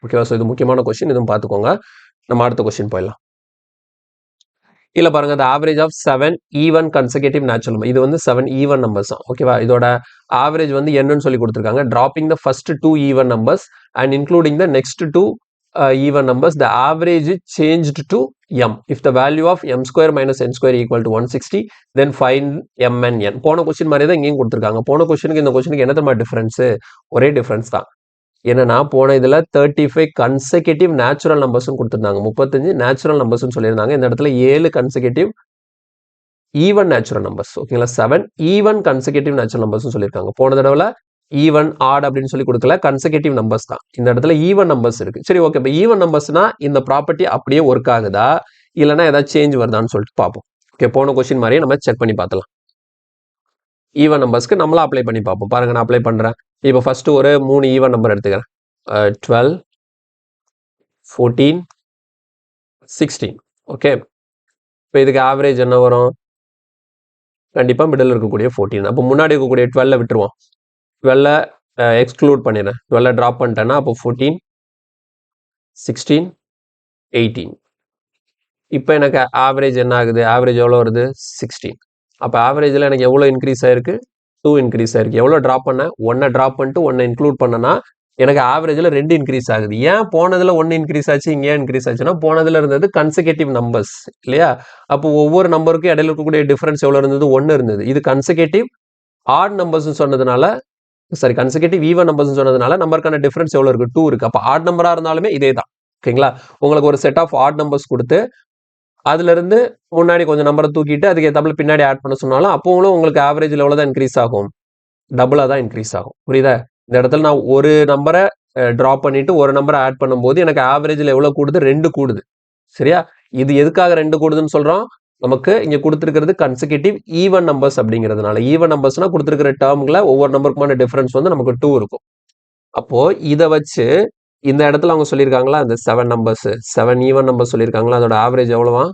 ஓகேவா? ஸோ இது முக்கியமான கொஸ்டின். இதுவும் பார்த்துக்கோங்க. நம்ம அடுத்த கொஸ்டின் போயிடலாம். இல்லை பாருங்க, the average of 7 even consecutive natural number. இது வந்து 7 even numbers தான். ஓகேவா? இதோட ஆவரேஜ் வந்து என்னன்னு சொல்லி கொடுத்துருக்காங்க. dropping the first 2 even numbers and including the next 2 even numbers, the average changed to m. If the value of m square minus n square equal to 160, then find m and n. போன கொஸ்டின் மாதிரி தான் இங்கேயும் கொடுத்துருக்காங்க. போன கொஸ்டினுக்கு இந்த கொஸ்டினுக்கு என்ன தெரியுமா டிஃபரன்ஸு? ஒரே டிஃபரன்ஸ் தான். என்னன்னா, போன இதில் 35 கன்செகட்டிவ் நேச்சுரல் நம்பர்ஸ்னு கொடுத்துருந்தாங்க. 35 நேச்சுரல் நம்பர்ஸ்னு சொல்லியிருந்தாங்க. இந்த இடத்துல 7 கன்செகட்டிவ் ஈவன் நேச்சுரல் நம்பர்ஸ். ஓகேங்களா? 7 ஈவன் கன்செகட்டிவ் நேச்சுரல் நம்பர்ஸ்னு சொல்லியிருக்காங்க. போன தடவை ஈவன் ஆட் அப்படின்னு சொல்லி கொடுக்கல, கன்செகட்டிவ் நம்பர்ஸ் தான். இந்த இடத்துல ஈவன் நம்பர்ஸ் இருக்கு. சரி, ஓகே. இப்போ ஈவன் நம்பர்ஸ்னா இந்த ப்ராப்பர்ட்டி அப்படியே ஒர்க் ஆகுதா, இல்லைன்னா ஏதாவது சேஞ்ச் வருதான்னு சொல்லிட்டு பார்ப்போம். ஓகே, போன கொஸ்டின் மாதிரியே நம்ம செக் பண்ணி பார்த்துலாம். ஈவன் நம்பர்ஸ்க்கு நம்மளும் அப்ளை பண்ணி பார்ப்போம். பாருங்க, நான் அப்ளை பண்ணுறேன். இப்போ ஃபர்ஸ்ட் ஒரு 3 ஈவன் நம்பர் எடுத்துக்கிறேன். 12, 14, 16. ஓகே, இப்போ இதுக்கு ஆவரேஜ் என்ன வரும்? கண்டிப்பாக மிடில் இருக்கக்கூடிய 14. அப்போ முன்னாடி இருக்கக்கூடிய 12 விட்டுருவோம். 12 எக்ஸ்க்ளூட் பண்ணிடுறேன். 12 ட்ராப் பண்ணிட்டேன்னா அப்போ 14, 16, 18. இப்போ எனக்கு ஆவரேஜ் என்ன ஆகுது? ஆவரேஜ் எவ்வளோ வருது? 16. அப்போ ஆவரேஜில் எனக்கு எவ்வளோ இன்க்ரீஸ் ஆயிருக்கு? 2 இன்க்ரீஸ் ஆயிருக்கு. எவ்வளோ ட்ராப் பண்ணேன்? 1 ட்ராப் பண்ணிட்டு 1 இன்க்ளூட் பண்ணனா எனக்கு ஆவரேஜில் 2 இன்க்ரீஸ் ஆகுது. ஏன் போனதில் 1 இன்க்ரீஸ் ஆச்சு, இங்கே ஏன் இன்க்ரீஸ் ஆச்சுன்னா போனதில் இருந்தது கன்செகட்டிவ் நம்பர்ஸ் இல்லையா? அப்போ ஒவ்வொரு நம்பருக்கும் இடையில இருக்கக்கூடிய டிஃபரன்ஸ் எவ்வளோ இருந்தது? 1 இருந்தது. இது கன்செகட்டிவ் ஆட் நம்பர்ஸ்னு சொன்னதுனால, சாரி, கன்செகட்டிவ் ஈவன் நம்பர்ஸ் சொன்னதுனால நம்பருக்கான டிஃபரன்ஸ் எவ்வளோ இருக்கு? 2 இருக்கு. அப்போ ஆட் நம்பராக இருந்தாலுமே இதே தான். ஓகேங்களா? உங்களுக்கு ஒரு செட் ஆஃப் ஆட் நம்பர்ஸ் கொடுத்து அதுல இருந்து முன்னாடி கொஞ்சம் நம்பரை தூக்கிட்டு அதுக்கு ஏத்தாப்புல பின்னாடி ஆட் பண்ண சொன்னாலும் அப்பவும் உங்களுக்கு ஆவரேஜ் எவ்வளோ தான் இன்க்ரீஸ் ஆகும்? டபுளாக தான் இன்க்ரீஸ் ஆகும். புரியுதா? இந்த இடத்துல நான் ஒரு நம்பரை ட்ராப் பண்ணிட்டு ஒரு நம்பரை ஆட் பண்ணும்போது எனக்கு ஆவரேஜில் எவ்வளோ கூடுது? 2 கூடுது. சரியா? இது எதுக்காக 2 கூடுதுன்னு சொல்கிறோம்? நமக்கு இங்கே கொடுத்துருக்கிறது கன்சிக்யூட்டிவ் ஈவன் நம்பர்ஸ் அப்படிங்கிறதுனால. ஈவன் நம்பர்ஸ்னா கொடுத்துருக்கிற டேர்ம்ல ஒவ்வொரு நம்பருக்குமான டிஃபரன்ஸ் வந்து நமக்கு 2 இருக்கும். அப்போ இதை வச்சு இந்த இடத்துல அவங்க சொல்லியிருக்காங்களா இந்த 7 நம்பர்ஸ் 7 ஈவன் நம்பர் சொல்லியிருக்காங்களா அதோட ஆவரேஜ் எவ்வளவா?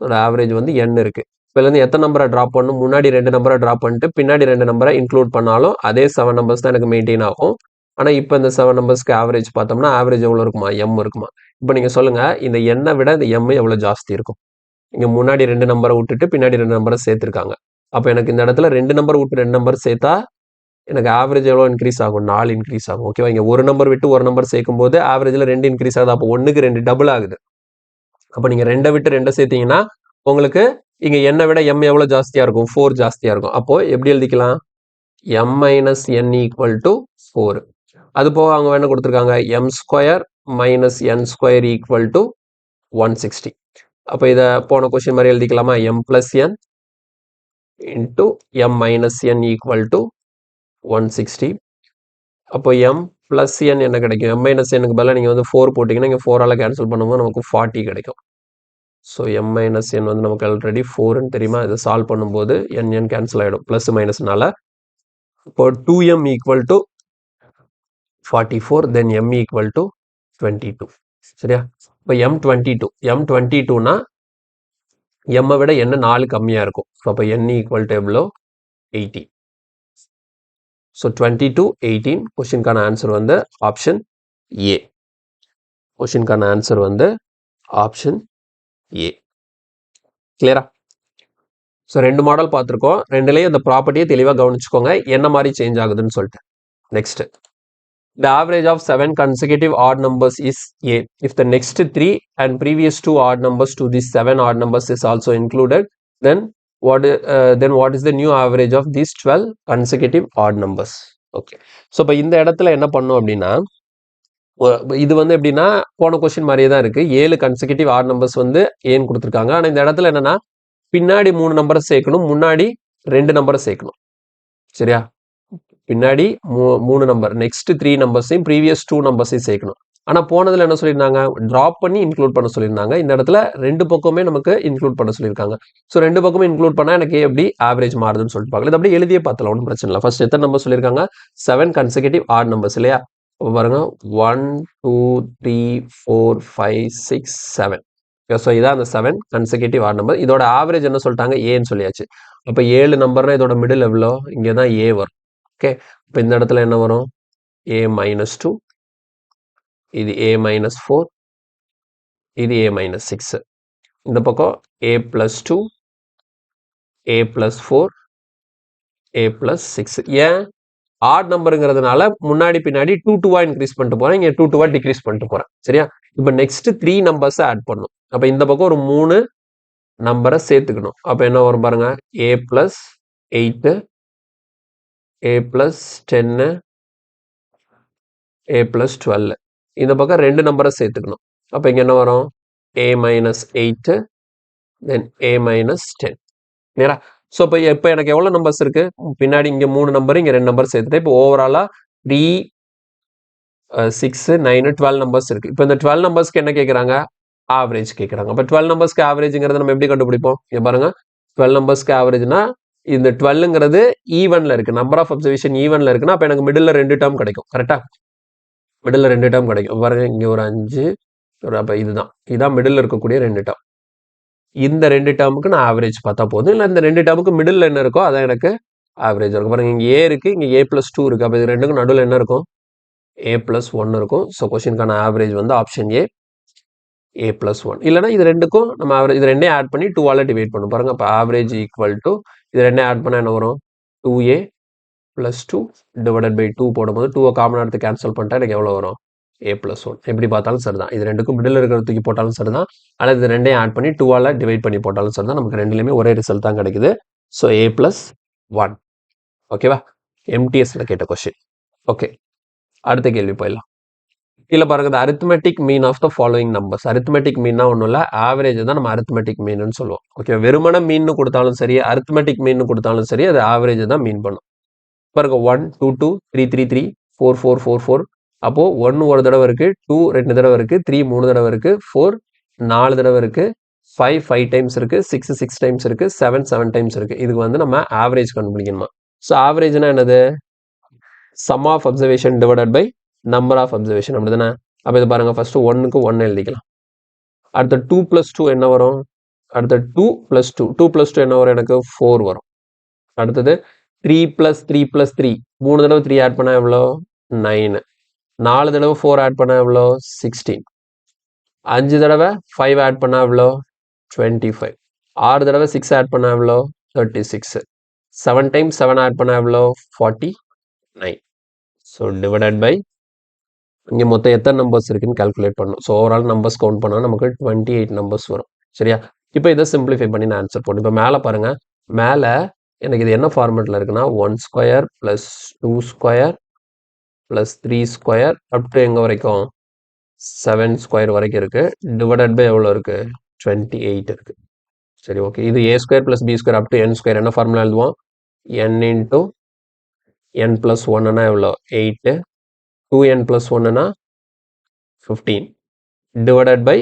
அதோட ஆவரேஜ் வந்து n இருக்கு. இதுலேருந்து எத்தனை நம்பரை ட்ராப் பண்ணணும்? முன்னாடி 2 நம்பரை ட்ராப் பண்ணிட்டு பின்னாடி 2 நம்பரை இன்க்ளூட் பண்ணாலும் அதே 7 நம்பர்ஸ் தான் எனக்கு மெயின்டைன் ஆகும். ஆனால் இப்போ இந்த 7 நம்பர்ஸ்க்கு ஆவரேஜ் பார்த்தோம்னா ஆவரேஜ் எவ்வளோ இருக்குமா? m இருக்குமா? இப்போ நீங்கள் சொல்லுங்கள் இந்த n விட இந்த m எவ்வளோ ஜாஸ்தி இருக்கும்? இங்கே முன்னாடி 2 நம்பரை விட்டுட்டு பின்னாடி 2 நம்பரை சேர்த்துருக்காங்க. அப்போ எனக்கு இந்த இடத்துல 2 நம்பர் விட்டு 2 நம்பர் சேர்த்தா எனக்கு ஆவரேஜ் எவ்வளோ இன்க்ரீஸ் ஆகும்? 4 இன்க்ரீஸ் ஆகும். ஓகேவா? இங்கே ஒரு நம்பர் விட்டு ஒரு நம்பர் சேர்க்கும் போது ஆவரேஜில் 2 இன்க்ரீஸ் ஆகுது. அப்போ 1க்கு 2 டபுள் ஆகுது. அப்போ நீங்கள் 2 விட்டு 2 சேர்த்தீங்கன்னா உங்களுக்கு இங்கே என்னை விட m எவ்வளோ ஜாஸ்தியாக இருக்கும்? 4 ஜாஸ்தியாக இருக்கும். அப்போ எப்படி எழுதிக்கலாம்? m minus n equal to 4. அது போக அவங்க என்ன கொடுத்துருக்காங்க? m square minus n square equal to 160. அப்போ இதை போன கொஸ்டின் மாதிரி எழுதிக்கலாமா? m plus n into m minus n equal to 160. அப்போ m பிளஸ் n என்ன கிடைக்கும்? m மைனஸ் n-க்கு பதிலாக நீங்கள் வந்து 4 போட்டிங்கன்னா இங்கே 4ஆல் கேன்சல் பண்ணும்போது நமக்கு 40 கிடைக்கும். ஸோ m மைனஸ் n வந்து நமக்கு ஆல்ரெடி 4ன்னு தெரியுமா? இதை சால்வ் பண்ணும்போது n கேன்சல் ஆகிடும் ப்ளஸ் மைனஸ்னால. இப்போ 2m equal to 44 then m equal to 22. சரியா? இப்போ m22னா m விட n 4 கம்மியாக இருக்கும். ஸோ அப்போ n ஈக்குவல் டு எவ்வளோ? 80. ஸோ 22, 18 கொஸ்டின்கான ஆன்சர் வந்து ஆப்ஷன் ஏ. கொஸ்டின்கான ஆன்சர் வந்து ஆப்ஷன் ஏ. கிளியரா? ஸோ 2 மாடல் பார்த்துருக்கோம். ரெண்டுலேயும் அந்த ப்ராப்பர்ட்டியை தெளிவாக கவனிச்சுக்கோங்க என்ன மாதிரி சேஞ்ச் ஆகுதுன்னு சொல்லிட்டு. Next, the average of 7 consecutive odd numbers is a. If the next 3 and previous 2 odd numbers to these 7 odd numbers is also included, then what is the new average of these 12 consecutive odd numbers? Okay. So இப்போ இந்த இடத்துல என்ன பண்ணும் அப்படின்னா இது வந்து எப்படின்னா போன கொஸ்டின் மாதிரியே தான் இருக்கு. 7 கன்சிக்யூட்டிவ் ஆட் நம்பர்ஸ் வந்து ஏன்னு கொடுத்துருக்காங்க. ஆனால் இந்த இடத்துல என்னன்னா பின்னாடி 3 நம்பரை சேர்க்கணும், முன்னாடி 2 நம்பரை சேர்க்கணும். சரியா? பின்னாடி 3 நம்பர், நெக்ஸ்ட் 3 நம்பர்ஸையும் ப்ரீவியஸ் 2 நம்பர்ஸையும் சேர்க்கணும். ஆனால் போனதில் என்ன சொல்லியிருந்தாங்க? ட்ராப் பண்ணி இன்க்ளூட் பண்ண சொல்லியிருந்தாங்க. இந்த இடத்துல 2 பக்கமே நமக்கு இன்க்ளூட் பண்ண சொல்லியிருக்காங்க. ஸோ 2 பக்கமே இன்க்ளூட் பண்ணால் எனக்கு எப்படி ஆவரேஜ் மாறுதுன்னு சொல்லிட்டு பார்க்கலாம். இது அப்படியே எழுதியே பார்த்தலாம், ஒன்றும் பிரச்சனை இல்லை. ஃபர்ஸ்ட் எத்தனை நம்பர் சொல்லியிருக்காங்க? 7 கன்சிக்யூட்டிவ் ஆட் நம்பர்ஸ் இல்லையா? பாருங்க 1 2 3 4 5 6 7. ஸோ இதான் அந்த 7 கன்சிக்யூட்டிவ் ஆட் நம்பர். இதோட ஆவரேஜ் என்ன சொல்லிட்டாங்க? ஏன்னு சொல்லியாச்சு. அப்போ 7 நம்பர்னா இதோட மிடில் எவ்வளோ? இங்கே தான் ஏ வரும். ஓகே, இப்போ இந்த இடத்துல என்ன வரும்? a மைனஸ் 2, இது a மைனஸ் 4, இது a மைனஸ் 6. இந்த பக்கம் a plus 2, a plus 4, a plus 6. ஏன்? ஆட் நம்பருங்கிறதுனால முன்னாடி பின்னாடி 2 2-ஆ இன்க்ரீஸ் பண்ணிட்டு போறேன், இங்கே 2 2-ஆ டிக்ரீஸ் பண்ணிட்டு போறேன். சரியா? இப்போ நெக்ஸ்ட் 3 நம்பர்ஸ் ஆட் பண்ணும். அப்போ இந்த பக்கம் ஒரு 3 நம்பரை சேர்த்துக்கணும். அப்போ என்ன வரும் பாருங்க? a plus 8, a plus 10, a plus 12. இந்த பக்கம் 2 நம்பரை சேர்த்துக்கணும். அப்போ இங்கே என்ன வரும்? a minus 8 then a minus 10. நேரா? ஸோ இப்போ எனக்கு எவ்வளோ நம்பர்ஸ் இருக்கு? பின்னாடி இங்கே 3 நம்பர், இங்கே 2 நம்பர் சேர்த்துட்டு இப்போ ஓவராலாக 3 6 9 12 நம்பர்ஸ் இருக்கு. இப்போ இந்த 12 நம்பர்ஸ்க்கு என்ன கேட்குறாங்க? ஆவரேஜ் கேட்குறாங்க. அப்போ 12 நம்பர்ஸ்க்கு ஆவரேஜ்ங்கிறத நம்ம எப்படி கண்டுபிடிப்போம்? இங்கே பாருங்க 12 நம்பர்ஸ்க்கு ஆவரேஜ்னா இந்த 12ங்கிறது ஈவன்ல இருக்கு, நம்பர் ஆஃப் அப்சர்வேஷன் ஈவன்ல இருக்குன்னா அப்போ எனக்கு மிடில் 2 டேர்ம் கிடைக்கும். கரெக்டா? மிடில் 2 டேர்ம் கிடைக்கும். பாருங்க இங்கே ஒரு 5, அப்போ இதுதான் மிடில் இருக்கக்கூடிய 2 டேர்ம். இந்த 2 டேர்முக்கு நான் ஆவரேஜ் பார்த்தா போதும். இல்லை இந்த 2 டேர்முக்கு மிடில் என்ன இருக்கோ அதான் எனக்கு ஆவரேஜ் இருக்கும். பாருங்க இங்கே ஏ இருக்கு, இங்கே a பிளஸ் 2 இருக்கு. அப்போ இது ரெண்டுக்கும் நடுவில் என்ன இருக்கும்? a பிளஸ் 1 இருக்கும். ஸோ கொஸ்டினுக்கான ஆவரேஜ் வந்து ஆப்ஷன் ஏ, a பிளஸ் 1. இல்லைனா இது ரெண்டுக்கும் நம்ம ஆவரேஜ் இது ரெண்டையும் ஆட் பண்ணி 2ஆல் டிவைட் பண்ணும். பாருங்க அப்போ ஆவரேஜ் ஈக்குவல் டு இது ரெண்டையும் ஆட் பண்ணால் என்ன வரும்? 2a பிளஸ் 2 டிவைடட் பை 2 போடும்போது 2-ஐ காமன் எடுத்து கேன்சல் பண்ணிட்டா எனக்கு எவ்வளோ வரும்? a plus 1. எப்படி பார்த்தாலும் சரிதான். இது ரெண்டுக்கும் மிடில் இருக்கிற தூக்கி போட்டாலும் சரிதான், ஆனால் இது ரெண்டையும் ஆட் பண்ணி 2ஆல் டிவைட் பண்ணி போட்டாலும் சரிதான். நமக்கு ரெண்டுலையுமே ஒரே ரிசல்ட் தான் கிடைக்குது. So a plus 1. ஓகேவா? எம்டிஎஸ்ல கேட்ட கொஸ்டின். ஓகே, அடுத்த கேள்வி போயிடலாம். கீழே பாருங்க the arithmetic mean of the following numbers. arithmetic meanனா ஒன்றும் இல்லை, ஆவரேஜ் தான் நம்ம arithmetic meanன்னு சொல்லுவோம். ஓகே, வெறுமன மீன் கொடுத்தாலும் சரி, arithmetic mean கொடுத்தாலும் சரி, அது ஆவரேஜ் தான் மீன் பண்ணும். பாருங்க 1 2 2 3 3 3 4 4 4 4. அப்போ 1 ஒரு தடவை இருக்கு, 2 2 தடவை இருக்கு, 3 3 தடவை இருக்கு, 4 4 தடவை இருக்கு, 5 5 டைம்ஸ் இருக்கு, 6 6 டைம்ஸ் இருக்கு, 7 7 டைம்ஸ் இருக்கு. இதுக்கு வந்து நம்ம ஆவரேஜ் கண்டுபிடிக்கணுமா. ஸோ ஆவரேஜ்னா என்னது? Sum of observation divided by number of observation, அப்படிதானே? அப்போ இது பாருங்க, ஃபர்ஸ்ட் 1க்கு 1 எழுதிக்கலாம். அடுத்த 2 + 2 என்ன வரும்? அடுத்த 2 + 2 2 + 2 என்ன வரும்? எனக்கு 4 வரும். அடுத்தது 3 + 3 + 3 3 தடவை 3 ஆட் பண்ணா எவ்வளோ? 9. 4 தடவை 4 ஆட் பண்ணா எவ்வளோ? 16. 5 தடவை 5 ஆட் பண்ணா எவ்வளோ? 25. 6 தடவை 6 ஆட் பண்ணா எவ்வளோ? 36. 7 டைம்ஸ் 7 ஆட் பண்ணா எவ்வளோ? 49. ஸோ டிவைடட் பை இங்கே மொத்தம் எத்தனை நம்பர்ஸ் இருக்குன்னு கால்குலேட் பண்ணணும். ஸோ ஓவரால் நம்பர்ஸ் கவுண்ட் பண்ணால் நமக்கு 28 நம்பர்ஸ் வரும். சரியா? இப்போ இதை சிம்பிளிஃபை பண்ணி நான் ஆன்சர் போடணும். இப்போ மேலே பாருங்க, மேலே எனக்கு இது என்ன ஃபார்மேட்டில் இருக்குன்னா 1 square plus 2 square plus 3 square up to எங்கே வரைக்கும்? 7 ஸ்கொயர் வரைக்கும் இருக்கு. டிவைடட் பை எவ்வளோ இருக்கு? 28 இருக்கு. சரி, ஓகே. இது a square plus b square up to n square என்ன ஃபார்முலா எழுதுவோம்? n இன்ட்டு n ப்ளஸ் 1னா எவ்வளோ? 8. 2n plus 1னா 15 divided by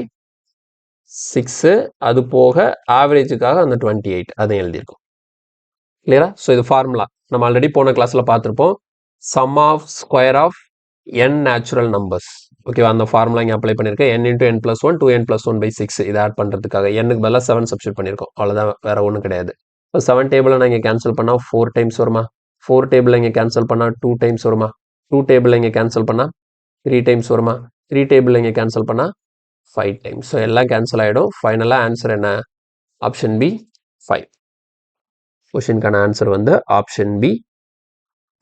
6. அது போக ஆவரேஜுக்காக அந்த 28 அதையும் எழுதியிருக்கோம். கிளியரா? ஸோ இது ஃபார்முலா நம்ம ஆல்ரெடி போன கிளாஸில் பார்த்துருப்போம். Sum of square of n natural numbers. ஓகேவா? அந்த ஃபார்முலா இங்கே அப்ளை பண்ணியிருக்கேன். n into n plus 1 2n plus 1 by 6 இதை ஆட் பண்ணுறதுக்காக n-க்கு பதிலாக 7 சப்ஸ்டியூட் பண்ணியிருக்கோம். அவ்வளோதான், வேற ஒன்றும் கிடையாது. இப்போ 7 டேபிளை நான் இங்கே கேன்சல் பண்ணால் 4 டைம்ஸ் வருமா? 4 டேபிளை இங்கே கேன்சல் பண்ணால் 2 டைம்ஸ் வருமா? 2 டேபிளை இங்கே கேன்சல் பண்ணால் 3 டைம்ஸ் வருமா? 3 டேபிள் இங்கே கேன்சல் பண்ணால் 5 டைம்ஸ். ஸோ எல்லாம் கேன்சல் ஆகிடும். ஃபைனலாக ஆன்சர் என்ன? Option B 5. கொஷினுக்கான ஆன்சர் வந்து ஆப்ஷன் பி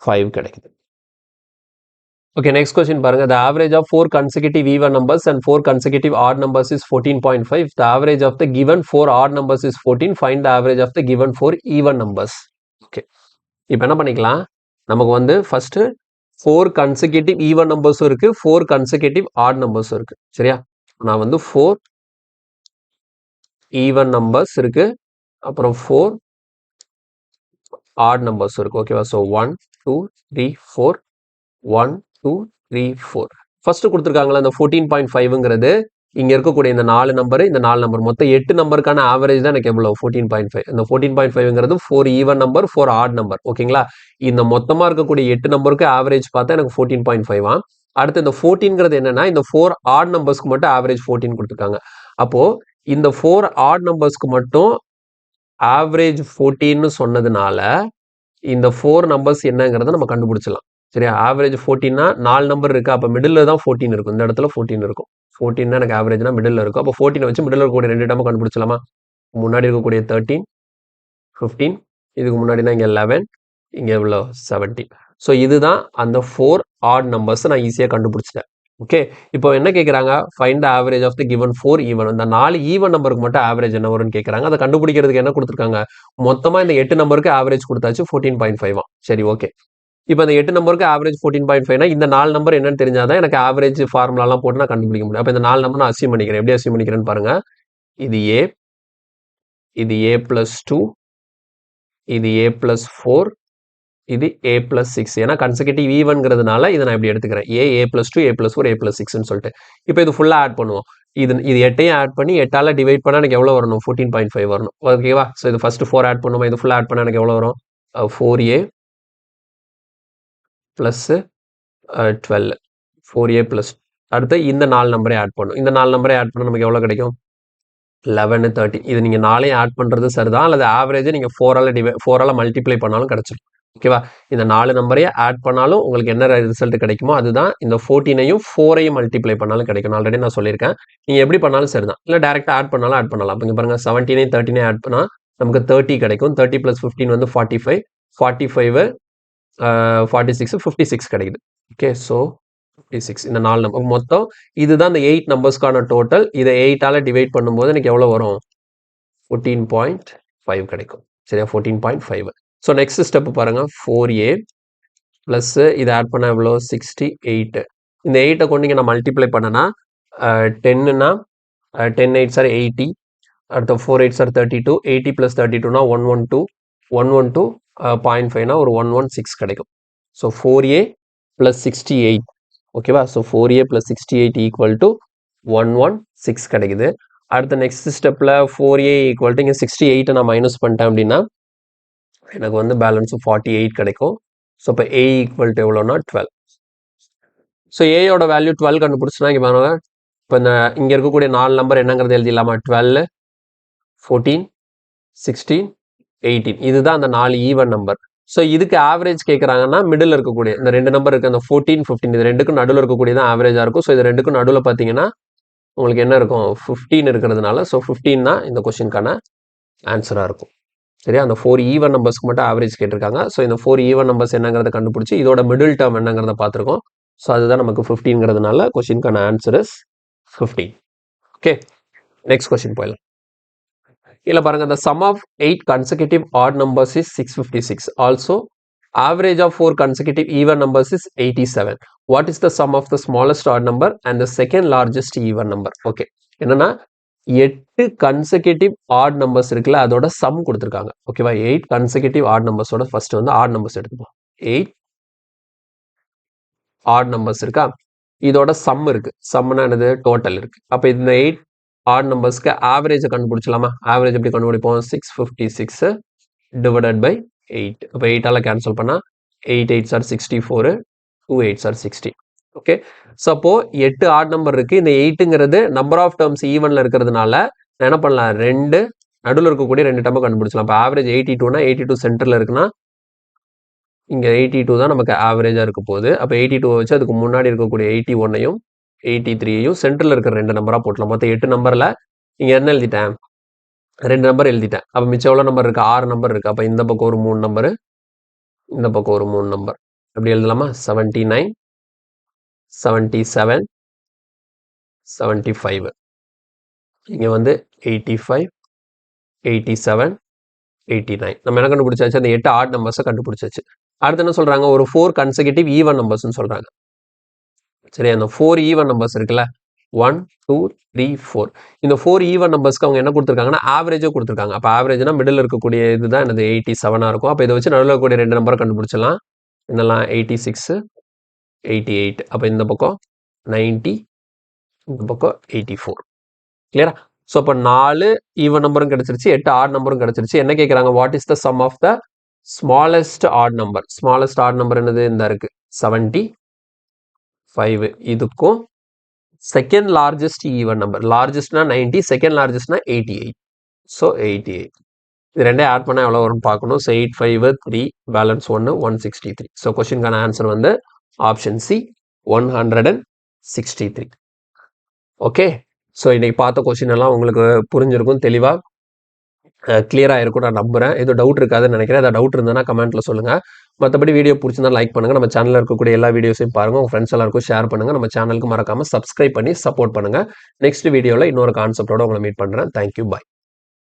5 கிடைக்குது. Okay, next question பாருங்க. The average of 4 consecutive even numbers and 4 consecutive odd numbers is 14.5. The average of the given 4 odd numbers is 14. Find the average of the given 4 even numbers. Okay. இப்போ என்ன பண்ணிக்கலாம்? நமக்கு வந்து first 4 consecutive even numbers இருக்கு, 4 consecutive odd numbers இருக்கு. சரியா? நான் வந்து 4 even numbers இருக்கு, அப்புறம் 4 odd numbers இருக்கு. ஓகேவா? ஸோ 1 2 3 4 1 2 3 4. ஃபர்ஸ்ட் கொடுத்துருக்காங்களா இந்த 14.5ங்கிறது இங்க இருக்கக்கூடிய இந்த 4 நம்பர், இந்த 4 நம்பர் மொத்தம் 8 நம்பருக்கான ஆவரேஜ் தான் எனக்கு எவ்வளவு? 14.5. இந்த 14.5ங்கிறது 4 ஈவன் நம்பர், 4 ஆட் நம்பர். ஓகேங்களா? இந்த மொத்தமா இருக்கக்கூடிய 8 நம்பருக்கு ஆவரேஜ் பார்த்தா எனக்கு 14.5. அடுத்து இந்த 14ங்கிறது என்னன்னா இந்த 4 ஆட் நம்பர்ஸ்க்கு மட்டும் ஆவரேஜ் 14 கொடுத்துருக்காங்க. அப்போ இந்த 4 ஆட் நம்பர்ஸ்க்கு மட்டும் ஆவரேஜ் 14ன்னு சொன்னதுனால இந்த 4 நம்பர்ஸ் என்னங்கிறத நம்ம கண்டுபிடிச்சலாம். சரியா? ஆவரேஜ் 14னா 4 நம்பர் இருக்கு, அப்போ மிடில் தான் 14 இருக்கும். இந்த இடத்துல 14 இருக்கும். 14 எனக்கு ஆவரேஜ்னா மிடில் இருக்கும். அப்போ 14 வச்சு மிடில் இருக்கக்கூடிய 2 டேர்மை கண்டுபிடிச்சலாமா? முன்னாடி இருக்கக்கூடிய 13 15, இதுக்கு முன்னாடினா இங்கே 11, இங்கே எவ்வளோ? 17. ஸோ இதுதான் அந்த 4 ஆட் நம்பர்ஸ் நான் ஈஸியாக கண்டுபிடிச்சிட்டேன். ஓகே, இப்போ என்ன கேட்குறாங்க? Find the average of the given 4 even. இந்த 4 ஈவன் நம்பருக்கு மட்டும் ஆவரேஜ் என்ன வரும்னு கேட்குறாங்க. அதை கண்டுபிடிக்கிறதுக்கு என்ன கொடுத்துருக்காங்க? மொத்தமாக இந்த 8 நம்பருக்கு ஆவரேஜ் கொடுத்தாச்சு 14.5. சரி, ஓகே. இப்போ இந்த 8 நம்பருக்கு ஆவரேஜ் 14.5னா இந்த 4 நம்பர் என்னன்னு தெரிஞ்சாதான் எனக்கு ஆவரேஜ் ஃபார்முலாலாம் போட்டு நான் கண்டுபிடிக்க முடியும். அப்போ இந்த 4 நம்பர் நான் அசியூம் பண்ணிக்கிறேன். எப்படி அசியூம் பண்ணிக்கிறேன்னு பாருங்க. இது a, இது a + 2, இது a + 4, இது a + 6. ஏன்னா கன்செகட்டிவ் ஈவன்ங்கிறதுனால இதை நான் இப்படி எடுத்துக்கிறேன். a + 2 a + 4 a + 6ன்னு சொல்லிட்டு இப்போ இது ஃபுல்லாக ஆட் பண்ணுவோம். இது 8ஐயும் ஆட் பண்ணி 8ஆல் டிவைட் பண்ணால் எனக்கு எவ்வளோ வரணும்? 14.5 வரணும். ஓகேவா? ஸோ இது ஃபர்ஸ்ட் 4 ஆட் பண்ணுவோம். இது ஃபுல்லாக ஆட் பண்ணால் எனக்கு எவ்வளோ வரும்? 4a ப்ளஸ் 12 4a ப்ளஸ் அடுத்து இந்த 4 நம்பரே ஆட் பண்ணும். இந்த 4 நம்பரே ஆட் பண்ணால் நமக்கு எவ்வளோ கிடைக்கும்? 11 30. இது நீங்கள் 4ஐயும் ஆட் பண்ணுறது சரிதான், அல்லது ஆவரேஜை நீங்கள் 4ஆல் மல்டிப்ளை பண்ணாலும் கிடைச்சிடும். ஓகேவா? இந்த 4 நம்பரையும் ஆட் பண்ணாலும் உங்களுக்கு என்ன ரிசல்ட் கிடைக்குமோ அதுதான் இந்த 14ஐயும் 4ஐயும் மல்டிப்ளை பண்ணாலும் கிடைக்கும். ஆல்ரெடி நான் சொல்லியிருக்கேன். நீங்கள் எப்படி பண்ணாலும் சரிதான், இல்லை டேரெக்டாக ஆட் பண்ணாலும் ஆட் பண்ணலாம். அப்போ இங்கே பாருங்கள் 17ஐயும் 13ஐயும் ஆட் பண்ணால் நமக்கு 30 கிடைக்கும். 30 + 15 வந்து 45, 45 46 56 கிடைக்குது. ஓகே, ஸோ 56 இந்த 4 நம்பர் மொத்தம் இதுதான் இந்த 8 நம்பர்ஸ்க்கான டோட்டல். இதை 8ஆல் டிவைட் பண்ணும்போது எனக்கு எவ்வளோ வரும்? 14.5 கிடைக்கும். சரியா? 14.5. ஸோ நெக்ஸ்ட் ஸ்டெப் பாருங்க. 4a ப்ளஸ் இதை ஆட் பண்ண எவ்வளோ? 68 இந்த 8 கொண்டு இங்கே நான் மல்டிப்ளை பண்ணனா 10னா 10 8s are 80, அடுத்த 4 8s are 32, 80 plus 32னா 112, 112 0.5னா ஒரு 116 கிடைக்கும். ஸோ 4a plus 68, ஓகேவா? So 4a plus 68 equal to 116 கிடைக்குது. அடுத்த நெக்ஸ்ட் ஸ்டெப்பில் 4a equal to இங்கே 68 நான் மைனஸ் பண்ணிட்டேன் அப்படின்னா எனக்கு வந்து பேலன்ஸு 48 கிடைக்கும். ஸோ இப்போ a equal to எவ்வளோனா 12. ஸோ ஏயோட வேல்யூ 12 கண்டுபிடிச்சுன்னா இங்கே பாருங்க, இப்போ இந்த இங்கே இருக்கக்கூடிய 4 நம்பர் என்னங்கிறது எழுதிடலாமா? 12, 14, 16, 18. இதுதான் அந்த 4 ஈவன் நம்பர். ஸோ இதுக்கு ஆவரேஜ் கேட்குறாங்கன்னா மிடில் இருக்கக்கூடிய இந்த 2 நம்பர் இருக்குது, அந்த 14, 15, இது ரெண்டுக்கும் நடுவில் இருக்கக்கூடிய தான் ஆவரேஜாக இருக்கும். ஸோ இது ரெண்டுக்கும் நடுவில் பார்த்தீங்கன்னா உங்களுக்கு என்ன இருக்கும்? 15 இருக்கிறதுனால ஸோ 15 தான் இந்த கொஸ்டினுக்கான ஆன்சராக இருக்கும். சரியா? அந்த 4 ஈவன் நம்பர்ஸ்க்கு மட்டும் ஆவரேஜ் கேட்டிருக்காங்க. ஸோ இந்த 4 ஈவன் நம்பர்ஸ் என்னங்கிறத கண்டுபிடிச்சி இதோட மிடில் டேர்ம் என்னங்கிறத பார்த்துருக்கோம். ஸோ அதுதான் நமக்கு 15ங்கிறதுனால கொஸ்டினுக்கான answer is 15. Okay, next question போயிடலாம். இல்லை பாருங்க, the sum of 8 consecutive odd numbers is 656. Also, average of 4 consecutive even numbers is 87. What is the sum of the smallest odd number and the second largest even number? Okay, என்னன்னா 8 consecutive odd numbers இருக்குல்ல, அதோட சம் கொடுத்துருக்காங்க. ஓகேவா? 8 consecutive odd numbersோட ஃபர்ஸ்ட் வந்து odd numbers எடுத்துப்போம். 8 odd numbers இருக்கா, இதோட சம் இருக்கு. சம்னா என்னது? டோட்டல் இருக்கு. அப்போ இந்த 8 odd நம்பர்ஸ்க்கு ஆவரேஜை கண்டுபிடிச்சலாமா? ஆவரேஜ் எப்படி கண்டுபிடிப்போம்? 656 டிவைடட் பை 8. அப்போ 8ஆல் கேன்சல் பண்ணால் 8 8s are 64, 2 8s are 60. Okay, so அப்போ 8 ஆட் நம்பர் இருக்கு. இந்த 8ங்கிறது நம்பர் ஆஃப் டேர்ம்ஸ் ஈவன்ல இருக்கிறதுனால நான் என்ன பண்ணலாம்? 2 நடுவில் இருக்கக்கூடிய 2 டேர்மை கண்டுபிடிச்சலாம். இப்போ ஆவரேஜ் 82னா 82 சென்டரில் இருக்குன்னா இங்கே 82 தான் நமக்கு ஆவரேஜாக இருக்க போகுது. அப்போ 82 வச்சு அதுக்கு முன்னாடி இருக்கக்கூடிய 81ஐயும் 83ஐயும் சென்டரில் இருக்கிற 2 நம்பராக போட்டலாம். மொத்தம் 8 நம்பரில் இங்கே என்ன எழுதிட்டேன்? 2 நம்பர் எழுதிட்டேன். அப்போ மிச்சம் எவ்வளோ நம்பர் இருக்குது? 6 நம்பர் இருக்குது. அப்போ இந்த பக்கம் ஒரு 3 நம்பரு, இந்த பக்கம் ஒரு 3 நம்பர். அப்படி எழுதலாமா? 79, 77, 75. இங்கே வந்து 85, 87, 89. நம்ம என்ன கண்டுபிடிச்சாச்சு? அந்த 8 ஆட் நம்பர்ஸை கண்டுபிடிச்சாச்சு. அடுத்து என்ன சொல்கிறாங்க? ஒரு 4 கன்செக்யூட்டிவ் ஈவன் நம்பர்ஸ்ன்னு சொல்கிறாங்க. சரி, அந்த 4 ஈவன் நம்பர்ஸ் இருக்குல்ல, 1 2 3 4, இந்த 4 ஈவன் நம்பர்ஸ்க்கு அவங்க என்ன கொடுத்துருக்காங்கன்னா ஆவரேஜாக கொடுத்துருக்காங்க. அப்போ ஆவரேஜ்னா மிடில் இருக்கக்கூடிய இதுதான் என்னது? 87ஆக இருக்கும். அப்போ இதை வச்சு நடுவில் இருக்கக்கூடிய 2 நம்பரை கண்டுபிடிச்சலாம். என்னெல்லாம்? 86, 88. அப்போ இந்த பக்கம் 90, இந்த பக்கம் 84. கிளியரா? ஸோ அப்போ 4 ஈவன் நம்பரும் கிடைச்சிருச்சு, 8 ஆட் நம்பரும் கிடைச்சிருச்சு. என்ன கேட்குறாங்க? What is the sum of the smallest odd number? Smallest odd number என்னது? இந்த இருக்கு 75. இதுக்கும் செகண்ட் லார்ஜஸ்ட் ஈவன் நம்பர், லார்ஜஸ்ட்னா 90, செகண்ட் லார்ஜஸ்ட்னா 88. ஸோ 88. இது ரெண்டே ஆட் பண்ணால் எவ்வளோ வரும்னு பார்க்கணும். So 8 5 3, balance 1 163. ஸோ கொஸ்டினுக்கான ஆன்சர் வந்து ஆப்ஷன் சி 163. ஓகே, ஸோ இன்னைக்கு பார்த்த கொஸ்டின் எல்லாம் உங்களுக்கு புரிஞ்சிருக்கும், தெளிவாக கிளியராக இருக்கும் நான் நம்புகிறேன். ஏதோ டவுட் இருக்காதுன்னு நினைக்கிறேன். ஏதாவது டவுட் இருந்ததுன்னா கமெண்ட்டில் சொல்லுங்கள். மற்றபடி வீடியோ பிடிச்சிருந்தா லைக் பண்ணுங்கள். நம்ம சேனலில் இருக்கக்கூடிய எல்லா வீடியோஸையும் பாருங்கள், உங்கள் ஃப்ரெண்ட்ஸ் எல்லாருக்கும் ஷேர் பண்ணுங்கள். நம்ம சேனலுக்கு மறக்காமல் சப்ஸ்கிரைப் பண்ணி சப்போர்ட் பண்ணுங்கள். நெக்ஸ்ட் வீடியோவில் இன்னொரு கான்செப்டோட உங்களை மீட் பண்ணுறேன். தேங்க்யூ, பாய்.